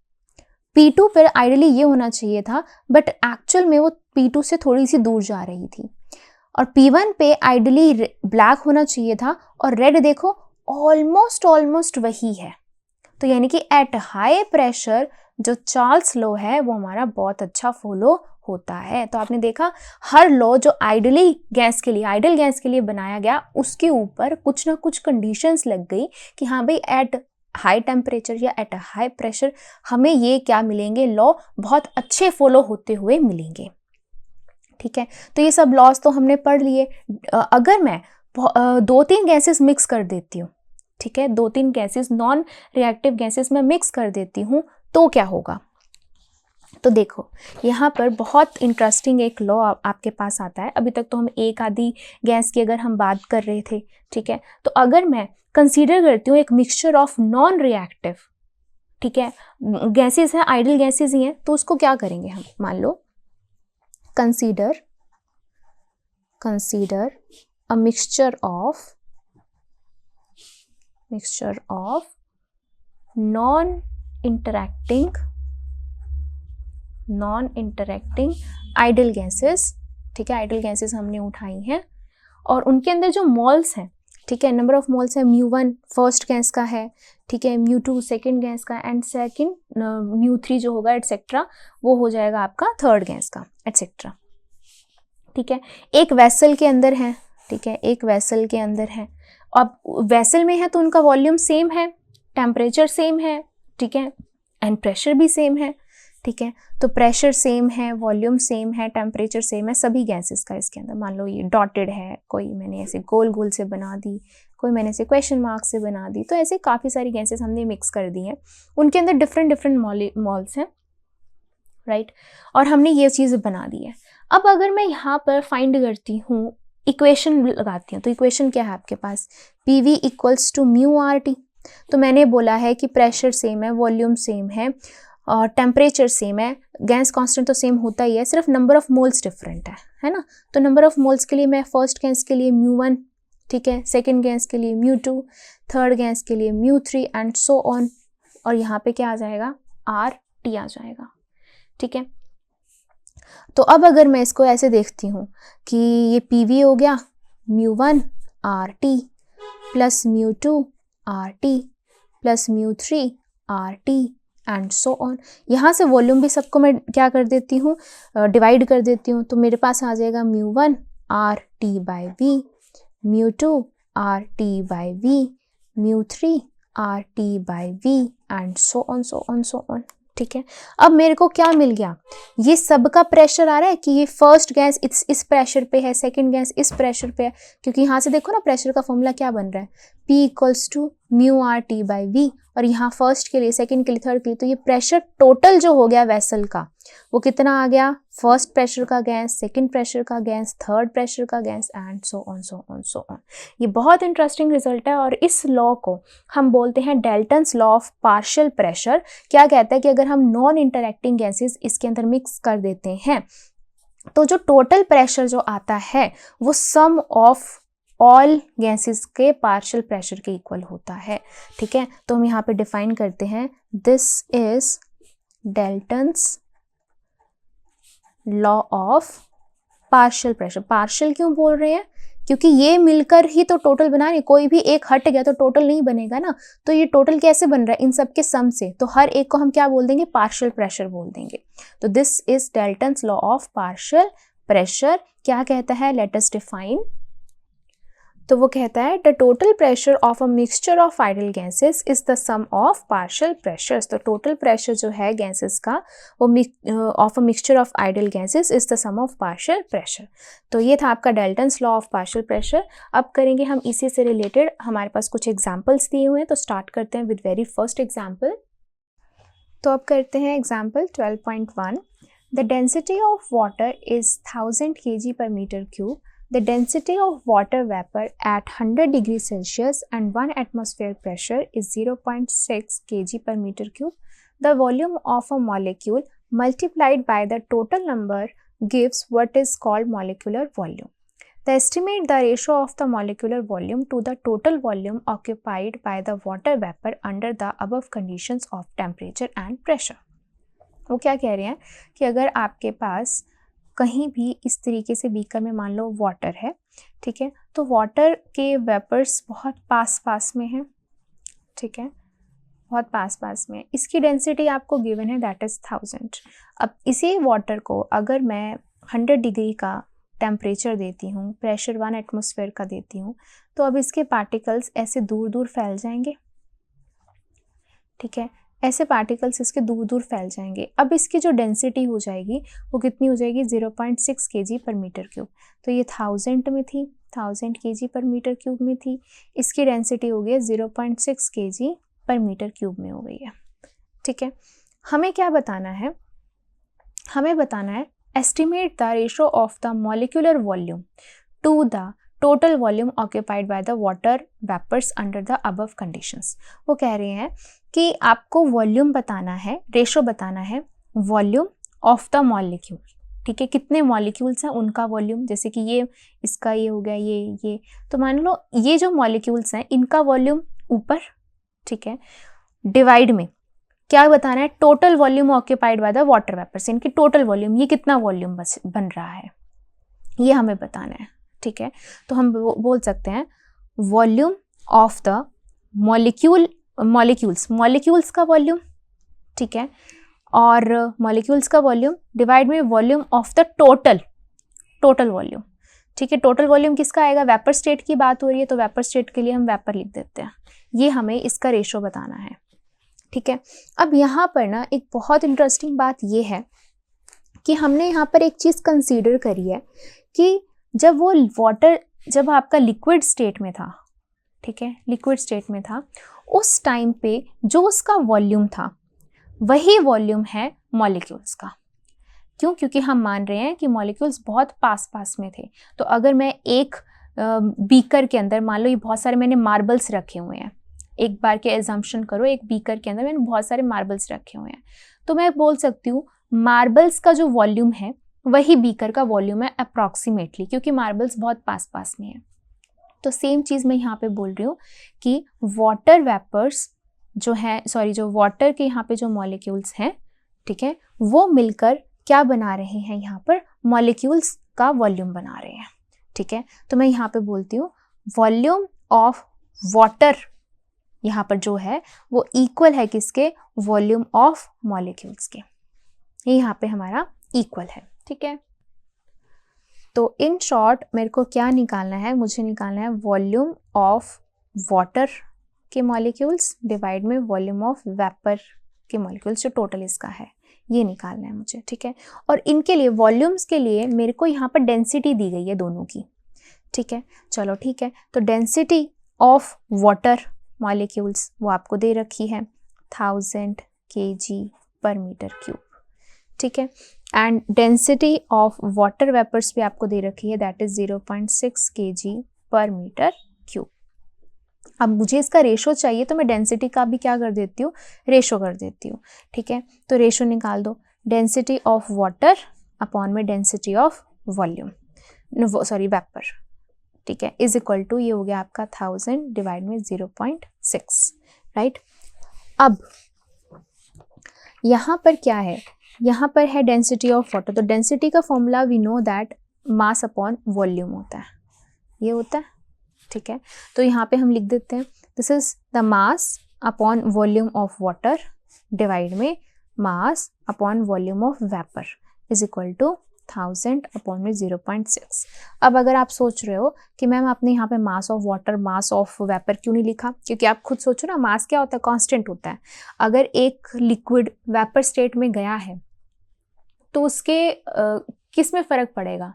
P2 पर आइडियली ये होना चाहिए था, बट एक्चुअल में वो P2 से थोड़ी सी दूर जा रही थी। और P1 पे आइडियली ब्लैक होना चाहिए था और रेड देखो ऑलमोस्ट वही है। तो यानी कि एट हाई प्रेशर जो चार्ल्स लॉ है वो हमारा बहुत अच्छा फॉलो होता है। तो आपने देखा हर लॉ जो आइडल गैस के लिए बनाया गया, उसके ऊपर कुछ ना कुछ कंडीशंस लग गई कि हाँ भाई एट हाई टेम्परेचर या एट हाई प्रेशर हमें ये क्या मिलेंगे, लॉ बहुत अच्छे फॉलो होते हुए मिलेंगे, ठीक है। तो ये सब लॉज तो हमने पढ़ लिए। अगर मैं 2-3 गैसेस मिक्स कर देती हूँ, ठीक है, 2-3 गैसेस नॉन रिएक्टिव गैसेस में मिक्स कर देती हूँ, तो क्या होगा। तो देखो यहाँ पर बहुत इंटरेस्टिंग एक लॉ आपके पास आता है। अभी तक तो हम एक आधी गैस की अगर हम बात कर रहे थे, ठीक है। तो अगर मैं कंसीडर करती हूँ एक मिक्सचर ऑफ नॉन रिएक्टिव, ठीक है, गैसेस हैं, आइडल गैसेस ही हैं, तो उसको क्या करेंगे हम, मान लो consider a mixture of non interacting ideal gases, ठीक है। आइडल गैसेस हमने उठाई हैं और उनके अंदर जो मोल्स हैं, ठीक है, नंबर ऑफ मोल्स है, μ1 फर्स्ट गैस का है, ठीक है, μ2 सेकंड गैस का, एंड μ3 जो होगा एटसेट्रा वो हो जाएगा आपका थर्ड गैस का, एटसेट्रा, ठीक है। एक वेसल के अंदर है, ठीक है, एक वेसल के अंदर है। अब वेसल में है तो उनका वॉल्यूम सेम है, टेम्परेचर सेम है, ठीक है, एंड प्रेशर भी सेम है, ठीक है। तो प्रेशर सेम है, वॉल्यूम सेम है, टेम्परेचर सेम है सभी गैसेस का इसके अंदर। मान लो ये डॉटेड है, कोई मैंने ऐसे गोल गोल से बना दी, कोई मैंने ऐसे क्वेश्चन मार्क से बना दी, तो ऐसे काफ़ी सारी गैसेस हमने मिक्स कर दी हैं, उनके अंदर डिफरेंट मॉल्स हैं, राइट, और हमने ये चीज़ बना दी है। अब अगर मैं यहाँ पर फाइंड करती हूँ, इक्वेशन लगाती हूँ, तो इक्वेशन क्या है आपके पास, PV इक्वल्स टू μRT। तो मैंने बोला है कि प्रेशर सेम है, वॉल्यूम सेम है और टेम्परेचर सेम है, गैस कांस्टेंट तो सेम होता ही है, सिर्फ नंबर ऑफ मोल्स डिफरेंट है ना। तो नंबर ऑफ मोल्स के लिए मैं फर्स्ट गैस के लिए μ1, ठीक है, सेकंड गैस के लिए μ2, थर्ड गैस के लिए μ3 एंड सो ऑन, और यहाँ पे क्या आ जाएगा, RT आ जाएगा, ठीक है। तो अब अगर मैं इसको ऐसे देखती हूँ कि ये PV हो गया μ1 RT plus μ2 RT plus μ3 RT and so on. यहाँ से वॉल्यूम भी सबको मैं क्या कर देती हूँ, डिवाइड कर देती हूँ, तो मेरे पास आ जाएगा μ1 RT by V, μ2 RT by V, μ3 RT by V and so on, ठीक है। अब मेरे को क्या मिल गया, ये सबका प्रेशर आ रहा है कि ये फर्स्ट गैस इस प्रेशर पे है, सेकंड गैस इस प्रेशर पे है, क्योंकि यहाँ से देखो ना प्रेशर का फॉर्मूला क्या बन रहा है, P equals to μRT by V, और यहाँ फर्स्ट के लिए, सेकंड के लिए, थर्ड के लिए, तो ये प्रेशर टोटल जो हो गया वेसल का, वो कितना आ गया, फर्स्ट प्रेशर का गैस, सेकंड प्रेशर का गैस, थर्ड प्रेशर का गैस एंड सो ऑन। ये बहुत इंटरेस्टिंग रिजल्ट है और इस लॉ को हम बोलते हैं Dalton's law of partial pressure. क्या कहता है कि अगर हम नॉन इंटरैक्टिंग गैसेस इसके अंदर मिक्स कर देते हैं तो जो टोटल प्रेशर जो आता है वो सम ऑफ ऑल गैसेस के पार्शियल प्रेशर के इक्वल होता है। ठीक है, तो हम यहाँ पे डिफाइन करते हैं, this is Dalton's law of partial pressure. Partial क्यों बोल रहे हैं, क्योंकि ये मिलकर ही तो टोटल बना रहे, कोई भी एक हट गया तो टोटल नहीं बनेगा ना। तो ये टोटल कैसे बन रहा है, इन सब के सम से, तो हर एक को हम क्या बोल देंगे, पार्शियल प्रेशर बोल देंगे। तो this is Dalton's law of partial pressure. क्या कहता है, लेट अस डिफाइन। तो वो कहता है the total pressure of a mixture of ideal gases is the sum of partial pressures. तो टोटल प्रेशर जो है गैसेस का वो of a mixture of ideal gases is the sum of partial pressure. तो ये था आपका Dalton's law of partial pressure. अब करेंगे हम इसी से रिलेटेड, हमारे पास कुछ एग्जाम्पल्स दिए हुए हैं, तो स्टार्ट करते हैं विद वेरी फर्स्ट एग्जाम्पल। तो अब करते हैं example 12.1। The density of water is 1000 kg per meter cube. The density of water vapor at 100 degrees Celsius and 1 atmosphere pressure is 0.6 kg per meter cube. The volume of a molecule multiplied by the total number gives what is called molecular volume. Estimate the ratio of the molecular volume to the total volume occupied by the water vapor under the above conditions of temperature and pressure. वो क्या कह रहे हैं कि अगर आपके पास कहीं भी इस तरीके से बीकर में मान लो वाटर है, ठीक है, तो वाटर के वेपर्स बहुत पास में हैं, ठीक है, बहुत पास में। इसकी डेंसिटी आपको गिवन है, दैट इज़ 1000। अब इसी वाटर को अगर मैं 100 डिग्री का टेम्परेचर देती हूँ, प्रेशर 1 एटमॉस्फेयर का देती हूँ, तो अब इसके पार्टिकल्स ऐसे दूर दूर फैल जाएंगे। ठीक है, ऐसे पार्टिकल्स इसके दूर दूर फैल जाएंगे। अब इसकी जो डेंसिटी हो जाएगी वो कितनी हो जाएगी, 0.6 kg पर मीटर क्यूब। तो ये 1000 में थी, 1000 kg पर मीटर क्यूब में थी, इसकी डेंसिटी हो गई 0.6 kg पर मीटर क्यूब में हो गई है। ठीक है, हमें क्या बताना है, हमें बताना है estimate the ratio of the molecular volume to the total volume occupied by the water vapours under the above conditions. वो कह रहे हैं कि आपको वॉल्यूम बताना है, रेशो बताना है वॉल्यूम ऑफ द मॉलिक्यूल। ठीक है, कितने मॉलिक्यूल्स हैं उनका वॉल्यूम, जैसे कि ये इसका ये हो गया, ये तो मान लो ये जो मॉलिक्यूल्स हैं इनका वॉल्यूम ऊपर, ठीक है, डिवाइड में क्या बताना है, total volume occupied by the water vapours, इनकी टोटल वॉल्यूम, ये कितना वॉल्यूम बन रहा है ये हमें बताना है। ठीक है, तो हम बोल सकते हैं वॉल्यूम ऑफ द मॉलिक्यूल्स का वॉल्यूम, ठीक है, और मॉलिक्यूल्स का वॉल्यूम डिवाइड में volume of the total volume. ठीक है, टोटल वॉल्यूम किसका आएगा, वेपर स्टेट की बात हो रही है तो वेपर स्टेट के लिए हम वेपर लिख देते हैं। ये हमें इसका रेशो बताना है। ठीक है, अब यहाँ पर ना एक बहुत इंटरेस्टिंग बात ये है कि हमने यहाँ पर एक चीज़ कंसीडर करी है कि जब वो वाटर जब आपका लिक्विड स्टेट में था, ठीक है, लिक्विड स्टेट में था, उस टाइम पे जो उसका वॉल्यूम था वही वॉल्यूम है मॉलिक्यूल्स का। क्यों, क्योंकि हम मान रहे हैं कि मॉलिक्यूल्स बहुत पास में थे। तो अगर मैं एक बीकर के अंदर, मान लो ये बहुत सारे मैंने मार्बल्स रखे हुए हैं, एक बार के एजम्पशन करो एक बीकर के अंदर मैंने बहुत सारे मार्बल्स रखे हुए हैं, तो मैं बोल सकती हूँ मार्बल्स का जो वॉल्यूम है वही बीकर का वॉल्यूम है अप्रॉक्सीमेटली, क्योंकि मार्बल्स बहुत पास में है। तो सेम चीज़ मैं यहाँ पे बोल रही हूँ कि वाटर वेपर्स जो है, जो वाटर के यहाँ पे जो मॉलिक्यूल्स हैं, ठीक है, वो मिलकर क्या बना रहे हैं, यहाँ पर मॉलिक्यूल्स का वॉल्यूम बना रहे हैं। ठीक है, तो मैं यहाँ पे बोलती हूँ वॉल्यूम ऑफ वाटर यहाँ पर जो है वो इक्वल है किसके, वॉल्यूम ऑफ मॉलिक्यूल्स के, ये यहाँ पे हमारा इक्वल है। ठीक है, तो इन शॉर्ट मेरे को क्या निकालना है, मुझे निकालना है वॉल्यूम ऑफ वाटर के मॉलिक्यूल्स डिवाइड में वॉल्यूम ऑफ वेपर के मॉलिक्यूल्स, जो टोटल इसका है ये निकालना है मुझे। ठीक है, और इनके लिए वॉल्यूम्स के लिए मेरे को यहाँ पर डेंसिटी दी गई है दोनों की। ठीक है, चलो ठीक है, तो डेंसिटी ऑफ वाटर मॉलिक्यूल्स वो आपको दे रखी है 1000 kg पर मीटर क्यूब। ठीक है। And density of water vapours भी आपको दे रखी है, दैट इज 0.6 kg/m³। अब मुझे इसका रेशो चाहिए तो मैं डेंसिटी का भी क्या कर देती हूँ, रेशो कर देती हूँ, ठीक है। तो रेशो निकाल दो, डेंसिटी ऑफ वाटर अपॉन में density of volume, sorry vapour, ठीक है, इज इक्वल टू, ये हो गया आपका 1000 डिवाइड में 0.6, राइट। अब यहाँ पर क्या है, यहाँ पर है डेंसिटी ऑफ वाटर, तो डेंसिटी का formula we know that mass upon volume होता है, ये होता है, ठीक है। तो यहाँ पे हम लिख देते हैं this is the mass upon volume of water divide में mass upon volume of vapour is equal to 1000 upon में 0.6। अब अगर आप सोच रहे हो कि मैम आपने यहाँ पे mass of water, mass of vapour क्यों नहीं लिखा, क्योंकि आप खुद सोचो ना, मास क्या होता है, कांस्टेंट होता है। अगर एक लिक्विड वेपर स्टेट में गया है तो उसके किस में फ़र्क पड़ेगा,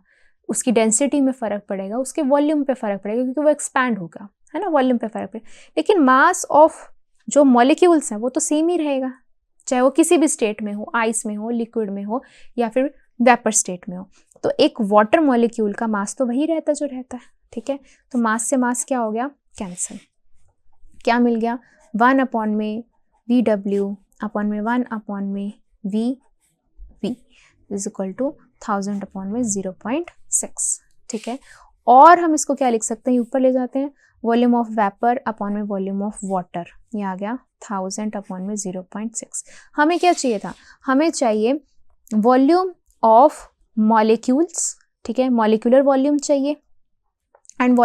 उसकी डेंसिटी में फ़र्क पड़ेगा, उसके वॉल्यूम पे फ़र्क पड़ेगा, क्योंकि वो एक्सपैंड होगा, है ना, वॉल्यूम पे फ़र्क पड़ेगा। लेकिन मास ऑफ जो मॉलिक्यूल्स हैं वो तो सेम ही रहेगा, चाहे वो किसी भी स्टेट में हो, आइस में हो, लिक्विड में हो या फिर वेपर स्टेट में हो। तो एक वाटर मॉलिक्यूल का मास तो वही रहता जो रहता है, ठीक है। तो मास से मास क्या हो गया, कैंसिल, क्या मिल गया, 1 अपॉन में VW अपॉन में 1 अपॉन में VV is equal to 1000 upon में 0.6, ठीक है। और हम इसको क्या लिख सकते हैं, ऊपर ले जाते हैं, वॉल्यूम ऑफ वेपर अपॉन में वॉल्यूम ऑफ वाटर, ये आ गया 1000 अपॉन में 0.6। हमें क्या चाहिए था, हमें चाहिए वॉल्यूम ऑफ मॉलिक्यूल्स, ठीक है, मॉलिक्यूलर वॉल्यूम चाहिए, and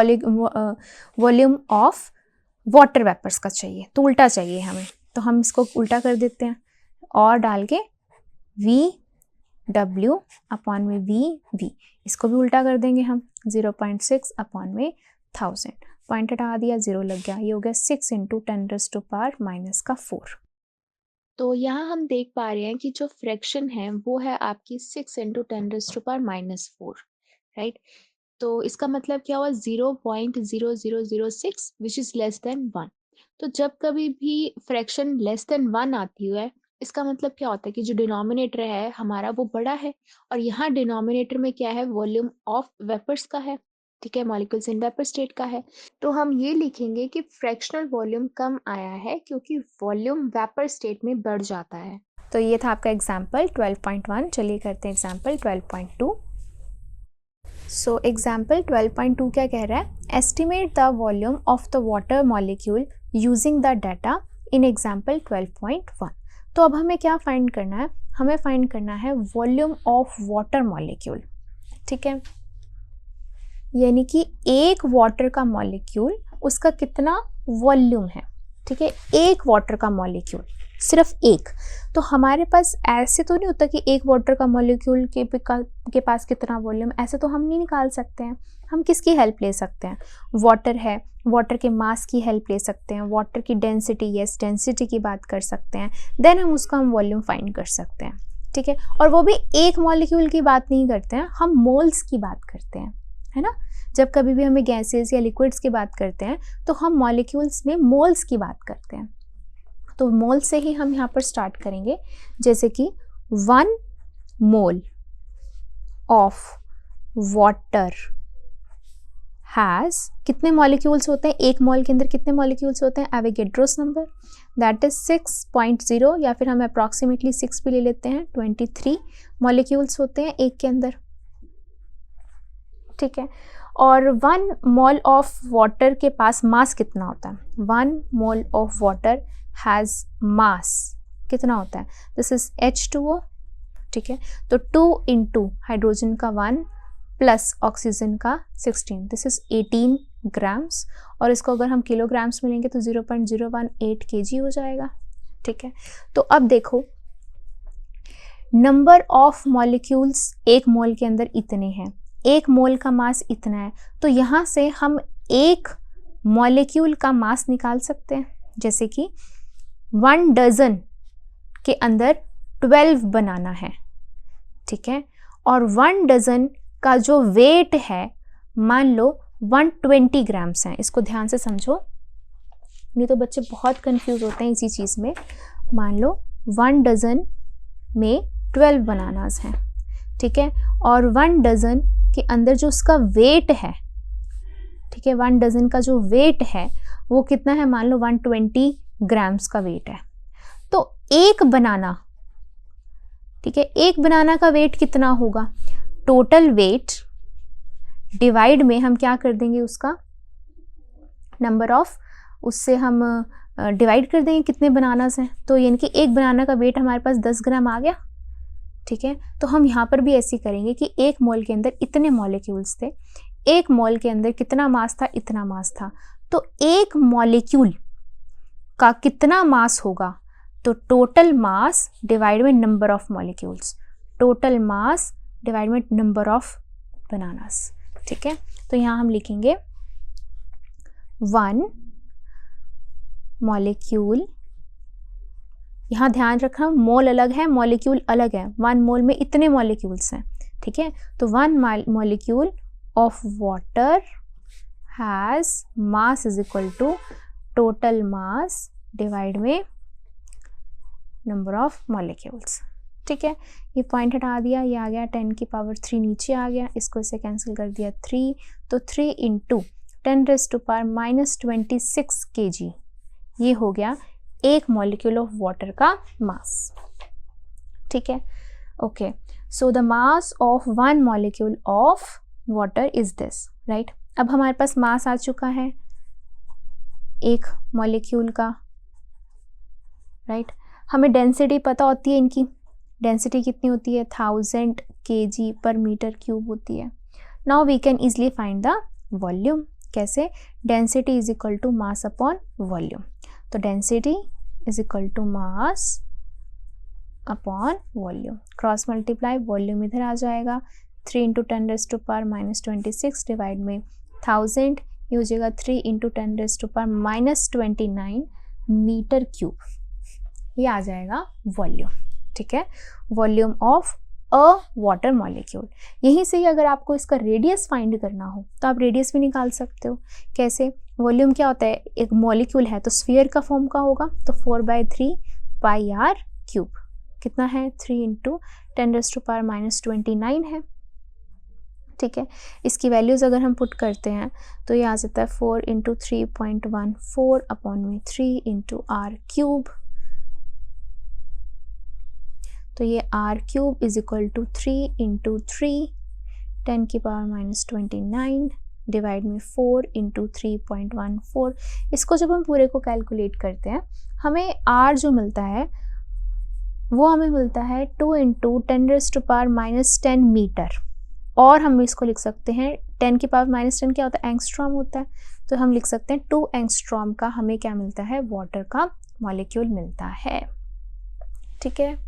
volume of water vapours का चाहिए, तो उल्टा चाहिए हमें। तो हम इसको उल्टा कर देते हैं और डाल के VW अपॉन में VV, इसको भी उल्टा कर देंगे हम, 0.6 अपॉन में 1000, पॉइंट हटा दिया, 0 लग गया, ये हो गया 6 × 10⁻⁻⁴। तो यहाँ हम देख पा रहे हैं कि जो फ्रैक्शन है वो है आपकी 6 × 10⁻⁴, राइट। तो इसका मतलब क्या हुआ, 0.0006 विच इज़ लेस देन 1। तो जब कभी भी फ्रैक्शन लेस देन 1 आती है, इसका मतलब क्या होता है कि जो डिनोमिनेटर है हमारा वो बड़ा है, और यहाँ डिनोमिनेटर में क्या है, वॉल्यूम ऑफ वेपर्स का है, ठीक है, मॉलिक्यूल्स इन वेपर स्टेट का है। तो हम ये लिखेंगे कि फ्रैक्शनल वॉल्यूम कम आया है क्योंकि वॉल्यूम वेपर स्टेट में बढ़ जाता है। तो ये था आपका एग्जाम्पल 12.1। चलिए करते हैं एग्जाम्पल 12.2। सो एग्जाम्पल 12.2 क्या कह रहा है, estimate the volume of the water molecule using the data in example 12.1। तो अब हमें क्या फाइंड करना है, हमें फाइंड करना है वॉल्यूम ऑफ वाटर मॉलिक्यूल, ठीक है, यानी कि एक वाटर का मॉलिक्यूल उसका कितना वॉल्यूम है, ठीक है, एक वाटर का मॉलिक्यूल, सिर्फ एक। तो हमारे पास ऐसे तो नहीं होता कि एक वाटर का मॉलिक्यूल के पास कितना वॉल्यूम, ऐसे तो हम नहीं निकाल सकते हैं। हम किसकी हेल्प ले सकते हैं, वाटर है, वाटर के मास की हेल्प ले सकते हैं, वाटर की डेंसिटी, यस डेंसिटी की बात कर सकते हैं, देन हम उसका वॉल्यूम फाइंड कर सकते हैं, ठीक है। और वो भी एक मॉलिक्यूल की बात नहीं करते हैं, हम मोल्स की बात करते हैं, है ना। जब कभी भी हमें गैसेस या लिक्विड्स की बात करते हैं तो हम मॉलिक्यूल्स में मोल्स की बात करते हैं। तो मोल से ही हम यहाँ पर स्टार्ट करेंगे, जैसे कि 1 मोल ऑफ वाटर हैज़, कितने मॉलिक्यूल्स होते हैं, एक मोल के अंदर कितने मॉलिक्यूल्स होते हैं, एवोगैड्रोस नंबर दैट इज 6.0, या फिर हम अप्रॉक्सीमेटली 6 भी ले लेते हैं, 23 मॉलिक्यूल्स होते हैं एक के अंदर, ठीक है। और 1 मोल ऑफ वाटर के पास मास कितना होता है, 1 मोल ऑफ वाटर हैज़ मास कितना होता है, दिस इज H2O, ठीक है। तो 2 × हाइड्रोजन का 1 प्लस ऑक्सीजन का 16, दिस इज 18 ग्राम्स, और इसको अगर हम किलोग्राम्स में लेंगे तो 0.018 kg हो जाएगा, ठीक है। तो अब देखो नंबर ऑफ मॉलिक्यूल्स एक मोल के अंदर इतने हैं, एक मोल का मास इतना है, तो यहाँ से हम एक मॉलिक्यूल का मास निकाल सकते हैं, जैसे कि 1 डजन के अंदर 12 बनाना है, ठीक है। और 1 डजन का जो वेट है मान लो 120 ग्राम्स हैं, इसको ध्यान से समझो, नहीं तो बच्चे बहुत कंफ्यूज होते हैं इसी चीज़ में। मान लो 1 डजन में 12 बनानास हैं, ठीक है। और 1 डज़न के अंदर जो उसका वेट है, ठीक है, 1 डज़न का जो वेट है वो कितना है, मान लो 120 ग्राम्स का वेट है। तो एक बनाना, ठीक है, एक बनाना का वेट कितना होगा, टोटल वेट डिवाइड में हम क्या कर देंगे, उसका नंबर ऑफ, उससे हम डिवाइड कर देंगे कितने बनानास हैं। तो यानी कि एक बनाना का वेट हमारे पास 10 ग्राम आ गया, ठीक है। तो हम यहाँ पर भी ऐसे ही करेंगे कि एक मोल के अंदर इतने मॉलिक्यूल्स थे, एक मोल के अंदर कितना मास था, इतना मास था। तो एक मॉलिक्यूल का कितना मास होगा, तो टोटल मास डिवाइड में number of molecules, total mass divide में नंबर ऑफ बनानास, ठीक है। तो यहाँ हम लिखेंगे 1 मॉलिक्यूल, यहाँ ध्यान रखना मोल अलग है, मॉलिक्यूल अलग है, 1 मोल में इतने मॉलिक्यूल्स हैं, ठीक है। तो 1 molecule of water has mass is equal to total mass divide में नंबर ऑफ मॉलिक्यूल्स, ठीक है। ये पॉइंट हटा दिया, ये आ गया 10 की पावर 3 नीचे आ गया, इसको इसे कैंसिल कर दिया 3, तो 3 इंटू 10⁻⁻26 kg, ये हो गया एक मॉलिक्यूल ऑफ वाटर का मास, ठीक है। Okay, so the mass of 1 molecule of water is this, right. अब हमारे पास मास आ चुका है एक मॉलिक्यूल का, राइट। हमें डेंसिटी पता होती है, इनकी डेंसिटी कितनी होती है, 1000 kg पर मीटर क्यूब होती है। Now we can easily find the volume, कैसे, density is equal to mass upon volume. तो density is equal to mass upon volume, cross multiply, volume इधर आ जाएगा, 3 इंटू 10⁻⁻26 डिवाइड में 1000, ये हो जाएगा 3 इंटू 10⁻⁻29 मीटर क्यूब, ये आ जाएगा वॉल्यूम, ठीक है, volume of a water molecule. यहीं से ही अगर आपको इसका रेडियस फाइंड करना हो तो आप रेडियस भी निकाल सकते हो, कैसे, वॉल्यूम क्या होता है, एक मॉलिक्यूल है तो स्फीयर का फॉर्म का होगा, तो 4/3 πr³ कितना है, 3 इंटू 10⁻⁻29 है, ठीक है। इसकी वैल्यूज़ अगर हम पुट करते हैं तो ये आ जाता है 4 इंटू 3.14 अपॉन में 3 इंटू r³, तो ये r³ is equal to 3 into 3 10⁻⁻29 divide में 4 इंटू 3.14। इसको जब हम पूरे को कैलकुलेट करते हैं हमें r जो मिलता है वो हमें मिलता है 2 इंटू 10⁻⁻10 मीटर, और हम इसको लिख सकते हैं 10⁻⁻10 क्या होता है, एंगस्ट्रॉम होता है, तो हम लिख सकते हैं 2 एंगस्ट्रॉम का हमें क्या मिलता है, वाटर का मॉलिक्यूल मिलता है, ठीक है।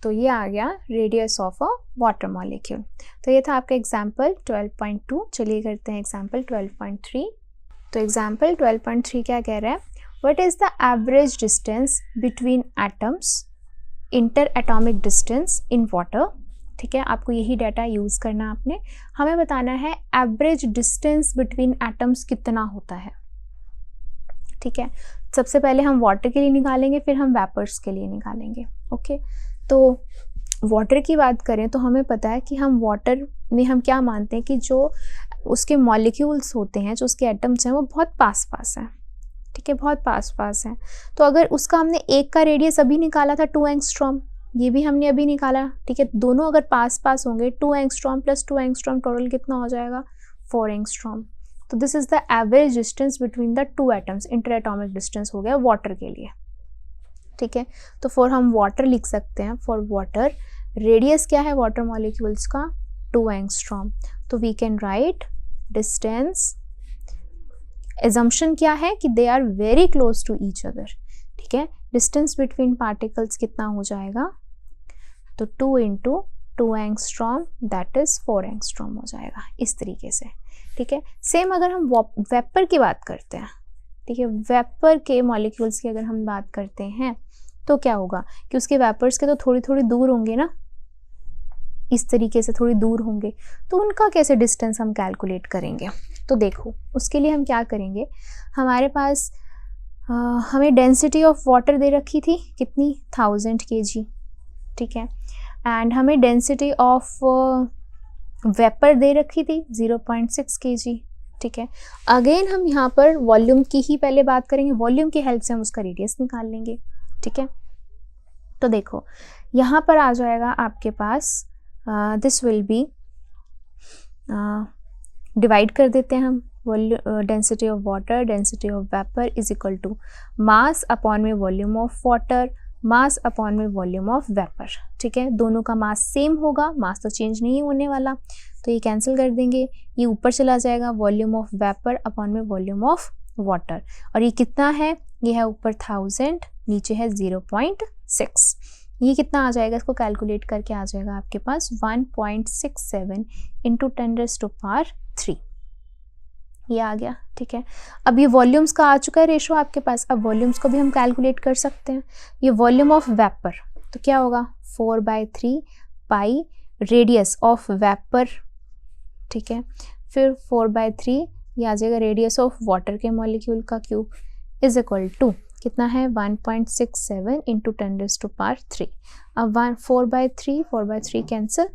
तो ये आ गया radius of a water molecule. तो ये था आपका एग्जाम्पल 12.2। चलिए करते हैं एग्जाम्पल 12.3। तो एग्जाम्पल 12.3 क्या कह रहा है, what is the average distance between atoms, inter atomic distance in water, ठीक है। आपको यही डाटा यूज़ करना, आपने हमें बताना है एवरेज डिस्टेंस बिटवीन एटम्स कितना होता है, ठीक है। सबसे पहले हम वाटर के लिए निकालेंगे, फिर हम वेपर्स के लिए निकालेंगे, ओके। तो वाटर की बात करें तो हमें पता है कि हम वाटर में हम क्या मानते हैं कि जो उसके मॉलिक्यूल्स होते हैं, जो उसके एटम्स हैं वो बहुत पास पास हैं, ठीक है, बहुत पास पास हैं। तो अगर उसका हमने एक का रेडियस अभी निकाला था 2 एंगस्ट्रॉम, ये भी हमने अभी निकाला, ठीक है, दोनों अगर पास पास होंगे 2 एंगस्ट्रॉम प्लस 2 एंगस्ट्रॉम टोटल कितना हो जाएगा, 4 एंगस्ट्रॉम। तो this is the average distance between the 2 atoms, inter atomic distance हो गया वाटर के लिए, ठीक है। तो फॉर हम वाटर लिख सकते हैं, फॉर वाटर रेडियस क्या है वाटर मॉलिक्यूल्स का, 2 एंगस्ट्रॉम। तो we can write distance, assumption क्या है कि they are very close to each other, ठीक है। डिस्टेंस बिटवीन पार्टिकल्स कितना हो जाएगा, तो 2 into 2 angstrom that is 4 angstrom हो जाएगा, इस तरीके से, ठीक है। सेम अगर हम वेपर की बात करते हैं, ठीक है, वेपर के मॉलिक्यूल्स की अगर हम बात करते हैं तो क्या होगा कि उसके वेपर्स के तो थोड़ी थोड़ी दूर होंगे ना, इस तरीके से थोड़ी दूर होंगे, तो उनका कैसे डिस्टेंस हम कैलकुलेट करेंगे। तो देखो उसके लिए हम क्या करेंगे, हमारे पास हमें डेंसिटी ऑफ वाटर दे रखी थी कितनी, 1000 kg, ठीक है। एंड हमें डेंसिटी ऑफ वेपर दे रखी थी 0.6 kg, ठीक है। अगेन हम यहाँ पर वॉल्यूम की ही पहले बात करेंगे, वॉल्यूम की हेल्प से हम उसका रेडियस निकाल लेंगे, ठीक है। तो देखो यहाँ पर आ जाएगा आपके पास दिस विल बी, डिवाइड कर देते हैं हम, density of water, density of vapour is equal to mass upon में volume of water, mass upon में वॉल्यूम ऑफ वेपर, ठीक है। दोनों का मास सेम होगा, मास तो चेंज नहीं होने वाला, तो ये कैंसिल कर देंगे, ये ऊपर चला जाएगा वॉल्यूम ऑफ वेपर अपॉन में वॉल्यूम ऑफ वाटर, और ये कितना है, ये है ऊपर 1000, नीचे है 0.6, ये कितना आ जाएगा, इसको कैलकुलेट करके आ जाएगा आपके पास 1.67 इंटू 10⁻3, ये आ गया, ठीक है। अब ये वॉल्यूम्स का आ चुका है रेशो आपके पास, अब वॉल्यूम्स को भी हम कैलकुलेट कर सकते हैं। ये वॉल्यूम ऑफ वेपर तो क्या होगा 4/3 पाई रेडियस ऑफ वेपर, ठीक है, फिर 4/3 ये आ जाएगा रेडियस ऑफ वाटर के मॉलिक्यूल का क्यूब इज इक्वल टू कितना है 1.67 इंटू 10⁻3। अब 4/3 कैंसिल,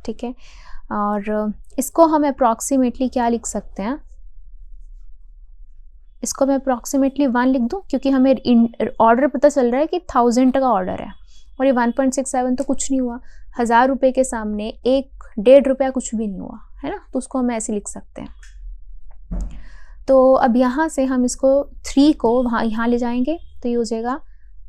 ठीक है, और इसको हम अप्रॉक्सीमेटली क्या लिख सकते हैं, इसको मैं अप्रॉक्सीमेटली 1 लिख दूं, क्योंकि हमें ऑर्डर पता चल रहा है कि 1000 का ऑर्डर है, और ये 1.67 तो कुछ नहीं हुआ, 1000 रुपये के सामने 1-1.5 रुपया कुछ भी नहीं हुआ, है ना, तो उसको हम ऐसे लिख सकते हैं। तो अब यहाँ से हम इसको 3 को यहाँ ले जाएंगे, तो ये हो जाएगा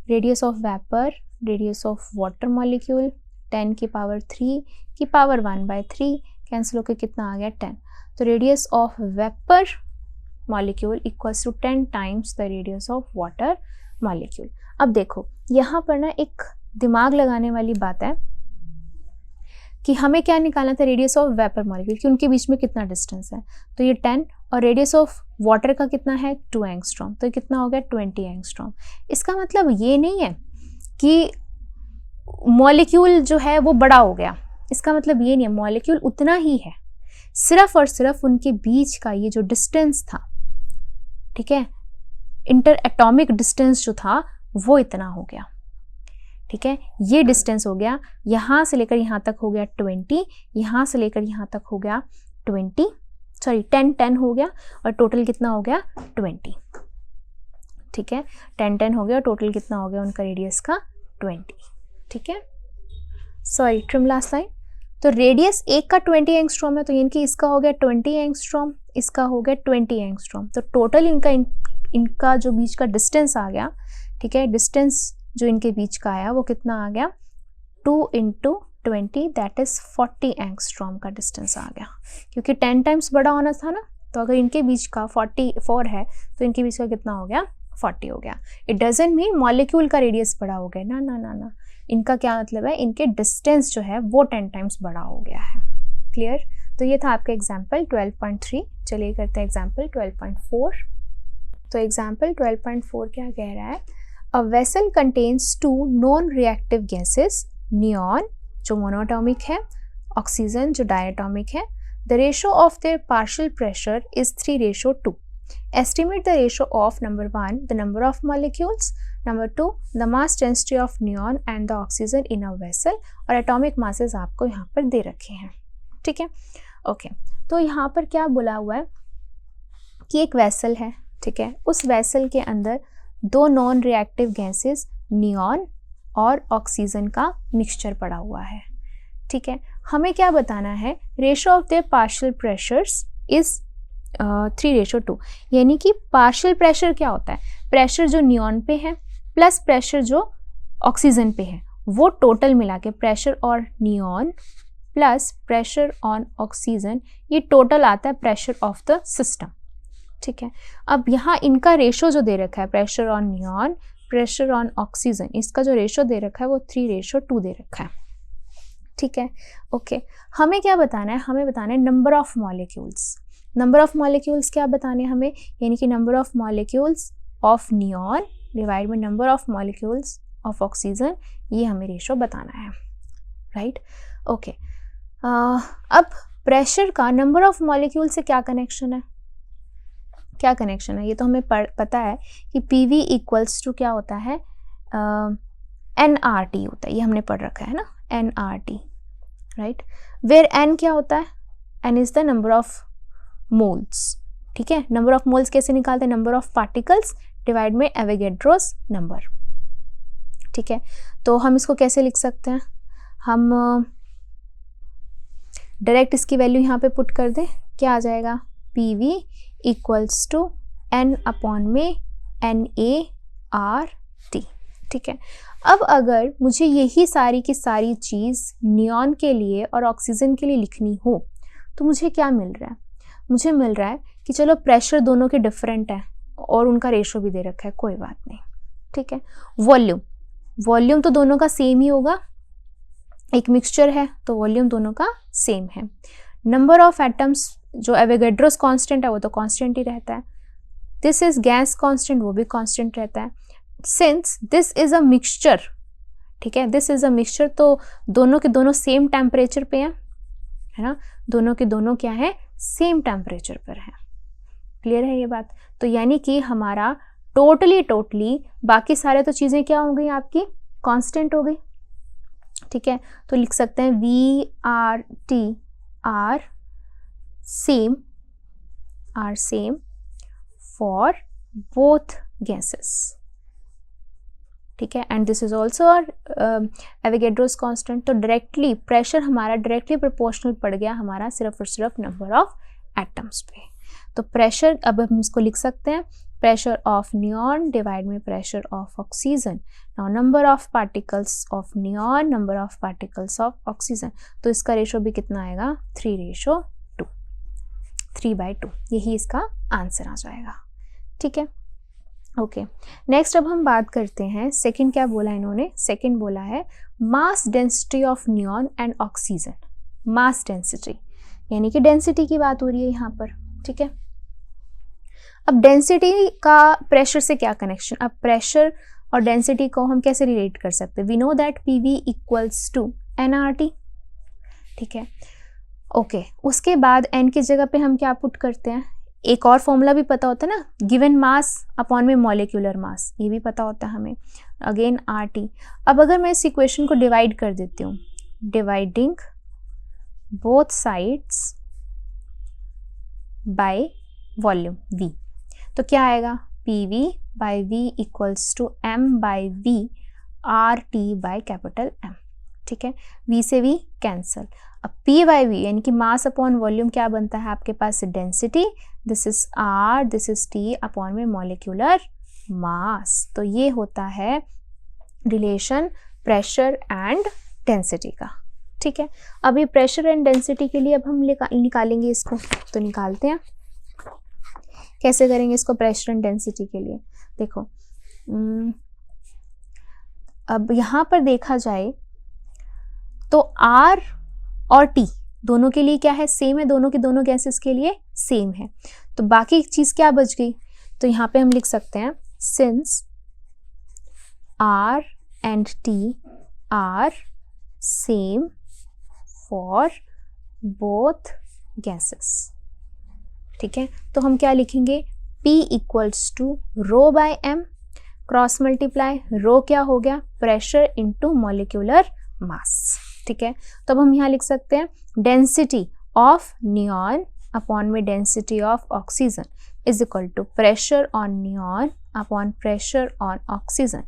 radius of vapour, radius of water molecule 10 की पावर 3 की पावर 1/3 कैंसिल होकर कितना आ गया 10, तो radius of vapour molecule equals to 10 times the radius of water molecule. अब देखो यहाँ पर ना एक दिमाग लगाने वाली बात है कि हमें क्या निकालना था, रेडियस ऑफ वेपर मॉलिक्यूल कि उनके बीच में कितना डिस्टेंस है, तो ये 10, और रेडियस ऑफ वाटर का कितना है 2 एंगस्ट्रॉम, तो ये कितना हो गया 20 एंगस्ट्रॉम। इसका मतलब ये नहीं है कि मॉलिक्यूल जो है वो बड़ा हो गया, इसका मतलब ये नहीं है, मॉलिक्यूल उतना ही है, सिर्फ और सिर्फ उनके बीच का ये जो डिस्टेंस था, ठीक है, इंटर एटॉमिक डिस्टेंस जो था वो इतना हो गया, ठीक है, ये डिस्टेंस हो गया, यहाँ से लेकर यहाँ तक हो गया 20, यहाँ से लेकर यहाँ तक हो गया 10 हो गया, और टोटल कितना हो गया 20, ठीक है, 10 हो गया, और टोटल कितना हो गया उनका रेडियस का 20, ठीक है। सॉरी ट्रिम लास्ट लाइन, तो रेडियस एक का 20 एंगस्ट्रॉम है, तो यानी कि इसका हो गया 20 एंगस्ट्रॉम, इसका हो गया 20 एंगस्ट्रॉम, तो टोटल इनका जो बीच का डिस्टेंस आ गया, ठीक है, डिस्टेंस जो इनके बीच का आया वो कितना आ गया 2 × 20 दैट इज 40 एंगस्ट्रॉम का डिस्टेंस आ गया, क्योंकि 10 टाइम्स बड़ा होना था ना, तो अगर इनके बीच का 44 है तो इनके बीच का कितना हो गया 40 हो गया। इट डजंट मीन मॉलिक्यूल का रेडियस बड़ा हो गया, ना ना ना ना, इनका क्या मतलब है, इनके डिस्टेंस जो है वो 10 टाइम्स बड़ा हो गया है। क्लियर, तो ये था आपका एग्जाम्पल 12.3। चलिए करते हैं एग्जाम्पल 12.4। तो एग्जाम्पल 12.4 क्या कह रहा है, a vessel contains 2 non reactive gases, neon जो मोनोएटॉमिक है, ऑक्सीजन जो डायटॉमिक है, the ratio of their partial pressure is 3:2। Estimate the ratio of number 1 the number of molecules, number 2 the mass density of neon and the oxygen in a vessel, और atomic masses आपको यहाँ पर दे रखे हैं, ठीक है। Okay, तो यहाँ पर क्या बोला हुआ है कि एक वेसल है, ठीक है, उस वेसल के अंदर 2 नॉन रिएक्टिव गैसेस नियॉन और ऑक्सीजन का मिक्सचर पड़ा हुआ है, ठीक है। हमें क्या बताना है, ratio of their partial pressures is 3:2, यानी कि पार्शियल प्रेशर क्या होता है, प्रेशर जो नियॉन पे है प्लस प्रेशर जो ऑक्सीजन पे है, वो टोटल मिला के प्रेशर और neon plus pressure on oxygen, ये टोटल आता है प्रेशर ऑफ द सिस्टम, ठीक है। अब यहाँ इनका रेशो जो दे रखा है, pressure on neon, pressure on oxygen, इसका जो रेशो दे रखा है वो 3:2 दे रखा है, ठीक है। ओके, हमें क्या बताना है, हमें बताना है number of molecules. Number of molecules क्या बताने हमें, यानी कि number of molecules of neon divide by number of molecules of oxygen, ये हमें रेशो बताना है, राइट। ओके, अब प्रेशर का नंबर ऑफ मॉलिक्यूल से क्या कनेक्शन है, क्या कनेक्शन है, ये तो हमें पता है कि PV इक्वल्स टू क्या होता है, nRT होता है, ये हमने पढ़ रखा है ना, nRT, राइट, वेयर n क्या होता है, n is the number of moles, ठीक है। नंबर ऑफ मोल्स कैसे निकालते हैं, नंबर ऑफ पार्टिकल्स डिवाइड में एवोगैड्रोस नंबर, ठीक है। तो हम इसको कैसे लिख सकते हैं, हम डायरेक्ट इसकी वैल्यू यहाँ पे पुट कर दें, क्या आ जाएगा, PV equals to n upon में NaRT, ठीक है। अब अगर मुझे यही सारी की सारी चीज़ नियॉन के लिए और ऑक्सीजन के लिए लिखनी हो तो मुझे क्या मिल रहा है, मुझे मिल रहा है कि चलो प्रेशर दोनों के डिफरेंट है और उनका रेशो भी दे रखा है, कोई बात नहीं, ठीक है। वॉल्यूम, वॉल्यूम तो दोनों का सेम ही होगा, एक मिक्सचर है तो वॉल्यूम दोनों का सेम है। नंबर ऑफ एटम्स, जो एवोगैड्रोस कांस्टेंट है वो तो कांस्टेंट ही रहता है, दिस इज गैस कांस्टेंट, वो भी कांस्टेंट रहता है। Since this is a mixture, ठीक है, दिस इज अ मिक्सचर, तो दोनों के दोनों सेम टेम्परेचर पे हैं, है ना, दोनों के दोनों क्या है, सेम टेम्परेचर पर है। क्लियर है ये बात, तो यानी कि हमारा टोटली बाकी सारे तो चीज़ें क्या हो गई आपकी, कांस्टेंट हो गई, ठीक है। तो लिख सकते हैं VRT are same for both gases, ठीक है। And this is also Avogadro's constant, तो डायरेक्टली प्रेशर हमारा डायरेक्टली प्रोपोर्शनल पड़ गया हमारा सिर्फ और सिर्फ नंबर ऑफ एटम्स पे। तो प्रेशर, अब हम इसको लिख सकते हैं प्रेशर ऑफ नियॉन डिवाइड में pressure of oxygen. Now number of particles of neon, number of particles of oxygen, तो इसका रेशो भी कितना आएगा, 3:2, 3/2, यही इसका आंसर आ जाएगा, ठीक है। ओके, नेक्स्ट अब हम बात करते हैं सेकंड, क्या बोला इन्होंने, सेकंड बोला है mass density of neon and oxygen. Mass density यानी कि डेंसिटी की बात हो रही है यहाँ पर, ठीक है। अब डेंसिटी का प्रेशर से क्या कनेक्शन, अब प्रेशर और डेंसिटी को हम कैसे रिलेट कर सकते हैं, we know that PV equals to nRT, ठीक है। ओके, उसके बाद n की जगह पे हम क्या पुट करते हैं, एक और फॉर्मूला भी पता होता है ना, गिवन मास अपॉन में मॉलिक्यूलर मास, ये भी पता होता है हमें, अगेन RT। अब अगर मैं इस इक्वेशन को डिवाइड कर देती हूँ, dividing both sides by volume V, तो क्या आएगा, PV by V equals to M/V RT by capital M, ठीक है। V से V कैंसल, अब P/V यानी कि मास अपॉन वॉल्यूम क्या बनता है आपके पास, density, this is R, this is T upon में मॉलिक्यूलर मास। तो ये होता है रिलेशन प्रेशर एंड डेंसिटी का, ठीक है। अभी प्रेशर एंड डेंसिटी के लिए अब हम निकालेंगे इसको, तो निकालते हैं, कैसे करेंगे इसको प्रेशर एंड डेंसिटी के लिए, देखो अब यहाँ पर देखा जाए तो R और T दोनों के लिए क्या है, सेम है, दोनों के दोनों गैसेस के लिए सेम है, तो बाकी चीज क्या बच गई, तो यहाँ पे हम लिख सकते हैं since R and T are same for both gases, ठीक है। तो हम क्या लिखेंगे, P equals to rho by M, cross multiply, rho क्या हो गया, प्रेशर इनटू मॉलिक्यूलर मास, ठीक है। तो अब हम यहाँ लिख सकते हैं डेंसिटी ऑफ नियॉन अपॉन में density of oxygen is equal to pressure on neon upon pressure on oxygen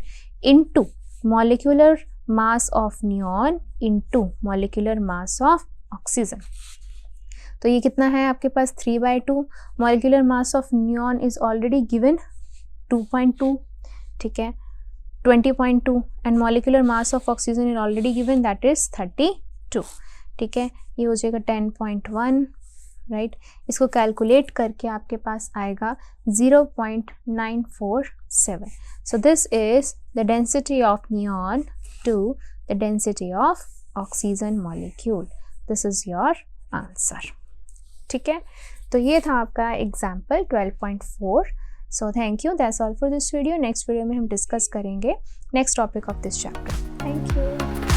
into molecular mass of neon into molecular mass of oxygen. तो ये कितना है आपके पास, 3/2, molecular mass of neon is already given 2.2, ठीक है, 20.2, and molecular mass of oxygen is already given that is 32, ठीक है। ये हो जाएगा 10.1, राइट। इसको कैलकुलेट करके आपके पास आएगा 0.947। So this is the density of neon to the density of oxygen molecule, this is your answer, ठीक है। तो ये था आपका example 12.4। So thank you, that's all for this video. Next video में हम डिस्कस करेंगे next topic of this chapter. Thank you.